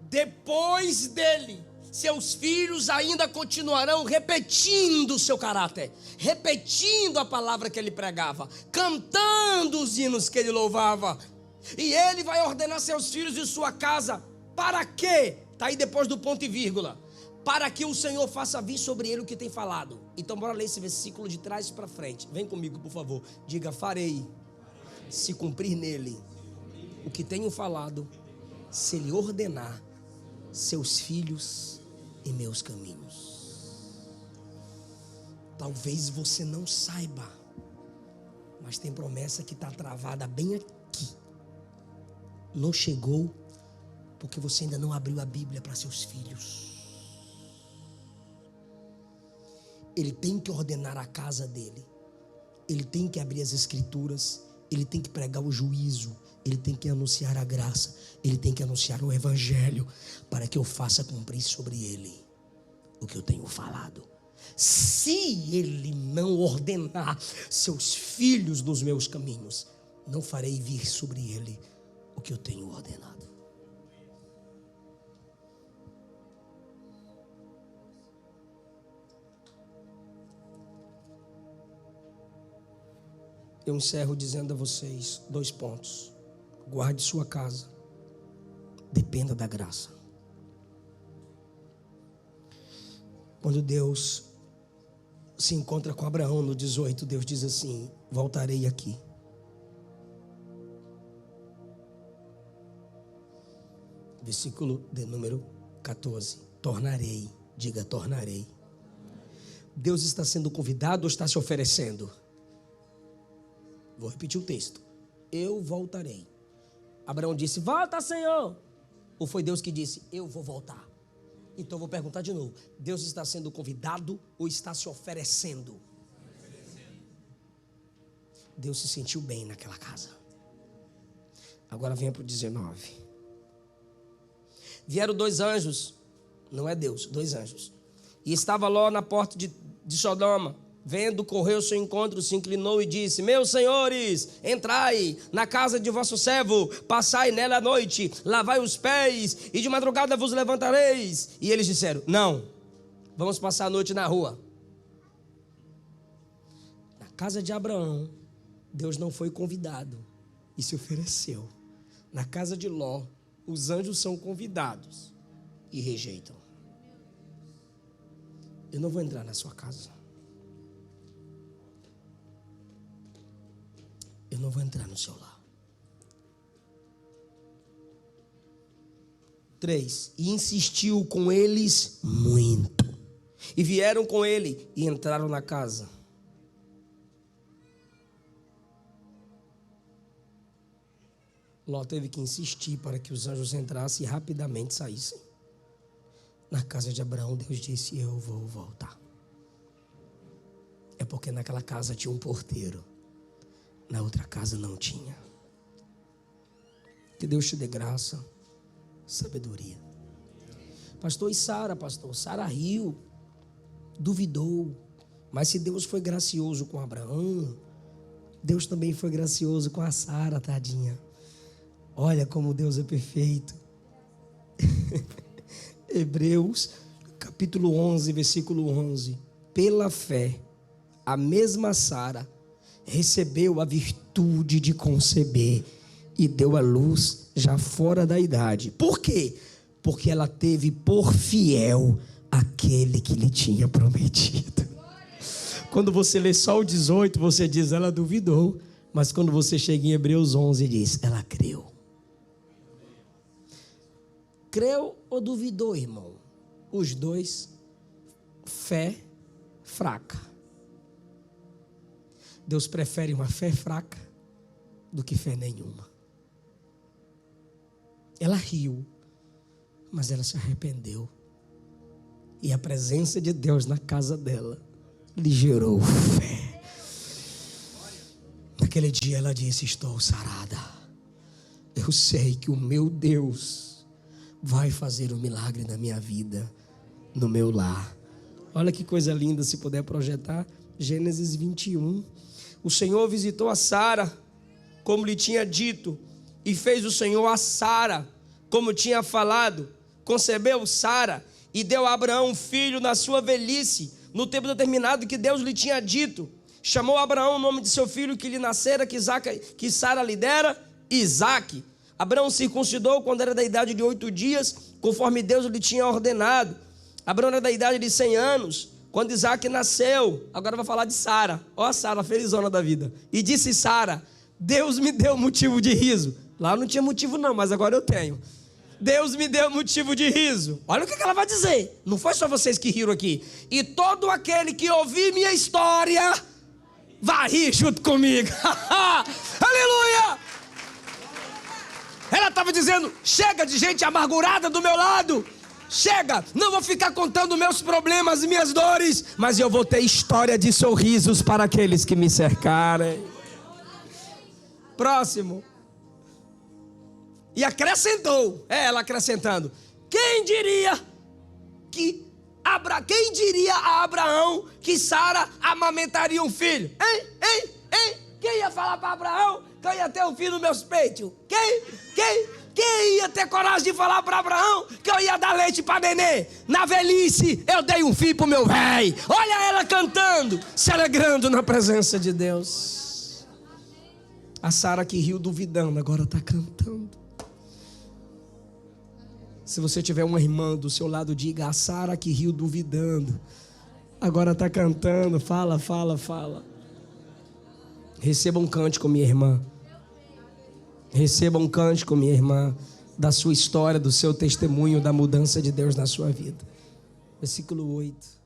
Depois dele, seus filhos ainda continuarão repetindo o seu caráter, repetindo a palavra que ele pregava, cantando os hinos que ele louvava. E ele vai ordenar seus filhos e sua casa. Para quê? Está aí depois do ponto e vírgula. Para que o Senhor faça vir sobre ele o que tem falado. Então bora ler esse versículo de trás para frente. Vem comigo, por favor. Diga: farei se cumprir nele o que tenho falado, se ele ordenar seus filhos em meus caminhos. Talvez você não saiba, mas tem promessa que está travada bem aqui. Não chegou porque você ainda não abriu a Bíblia para seus filhos. Ele tem que ordenar a casa dele. Ele tem que abrir as escrituras. Ele tem que pregar o juízo. Ele tem que anunciar a graça. Ele tem que anunciar o evangelho, para que eu faça cumprir sobre ele o que eu tenho falado. Se ele não ordenar seus filhos nos meus caminhos, não farei vir sobre ele o que eu tenho ordenado. Eu encerro dizendo a vocês 2 pontos. Guarde sua casa. Dependa da graça. Quando Deus se encontra com Abraão no 18, Deus diz assim: voltarei aqui. Versículo de número 14. Tornarei. Diga, tornarei. Deus está sendo convidado ou está se oferecendo? Vou repetir o texto. Eu voltarei. Abraão disse: volta, Senhor. Ou foi Deus que disse: eu vou voltar? Então eu vou perguntar de novo. Deus está sendo convidado ou está se oferecendo? Deus se sentiu bem naquela casa. Agora venha para o 19. Vieram 2 anjos. Não é Deus, 2 anjos. E estava Ló na porta de Sodoma. Vendo, correu ao seu encontro, se inclinou e disse: meus senhores, entrai na casa de vosso servo, passai nela a noite, lavai os pés, e de madrugada vos levantareis. E eles disseram: não, vamos passar a noite na rua. Na casa de Abraão, Deus não foi convidado e se ofereceu. Na casa de Ló, os anjos são convidados e rejeitam. Eu não vou entrar na sua casa. Eu não vou entrar no seu lar. 3. E insistiu com eles muito. E vieram com ele e entraram na casa. Ló teve que insistir para que os anjos entrassem e rapidamente saíssem. Na casa de Abraão, Deus disse: eu vou voltar. É porque naquela casa tinha um porteiro. Na outra casa não tinha. Que Deus te dê graça, sabedoria. Pastor, e Sara, pastor? Sara riu, duvidou. Mas se Deus foi gracioso com Abraão, Deus também foi gracioso com a Sara, tadinha. Olha como Deus é perfeito. Hebreus, capítulo 11, versículo 11. Pela fé, a mesma Sara recebeu a virtude de conceber e deu à luz já fora da idade. Por quê? Porque ela teve por fiel aquele que lhe tinha prometido. Quando você lê só o 18, você diz: ela duvidou. Mas quando você chega em Hebreus 11, diz: ela creu. Creu ou duvidou, irmão? Os dois, fé fraca. Deus prefere uma fé fraca do que fé nenhuma. Ela riu, mas ela se arrependeu. E a presença de Deus na casa dela lhe gerou fé. Naquele dia ela disse: estou sarada. Eu sei que o meu Deus vai fazer um milagre na minha vida, no meu lar. Olha que coisa linda, se puder projetar. Gênesis 21. O Senhor visitou a Sara, como lhe tinha dito, e fez o Senhor a Sara, como tinha falado. Concebeu Sara e deu a Abraão um filho na sua velhice, no tempo determinado que Deus lhe tinha dito. Chamou Abraão o nome de seu filho que lhe nascera, que Sara lhe dera, Isaque. Abraão circuncidou quando era da idade de 8 dias, conforme Deus lhe tinha ordenado. Abraão era da idade de 100 anos, quando Isaque nasceu. Agora vai falar de Sara. Ó a Sara, felizona da vida. E disse Sara: Deus me deu motivo de riso. Lá não tinha motivo não, mas agora eu tenho. Deus me deu motivo de riso. Olha o que ela vai dizer. Não foi só vocês que riram aqui. E todo aquele que ouvir minha história vai rir junto comigo. Aleluia! Ela estava dizendo: chega de gente amargurada do meu lado. Chega, não vou ficar contando meus problemas e minhas dores, mas eu vou ter história de sorrisos para aqueles que me cercarem. Próximo. E acrescentou, ela acrescentando: quem diria a Abraão que Sara amamentaria um filho? Hein? Quem ia falar para Abraão que eu ia ter um filho nos meus peitos? Quem ia ter coragem de falar para Abraão que eu ia dar leite para nenê? Na velhice eu dei um filho para o meu velho. Olha ela cantando, se alegrando na presença de Deus. A Sara que riu duvidando, agora está cantando. Se você tiver uma irmã do seu lado, diga: a Sara que riu duvidando, agora está cantando. Fala. Receba um cântico, minha irmã. Receba um cântico, minha irmã, da sua história, do seu testemunho, da mudança de Deus na sua vida. Versículo 8.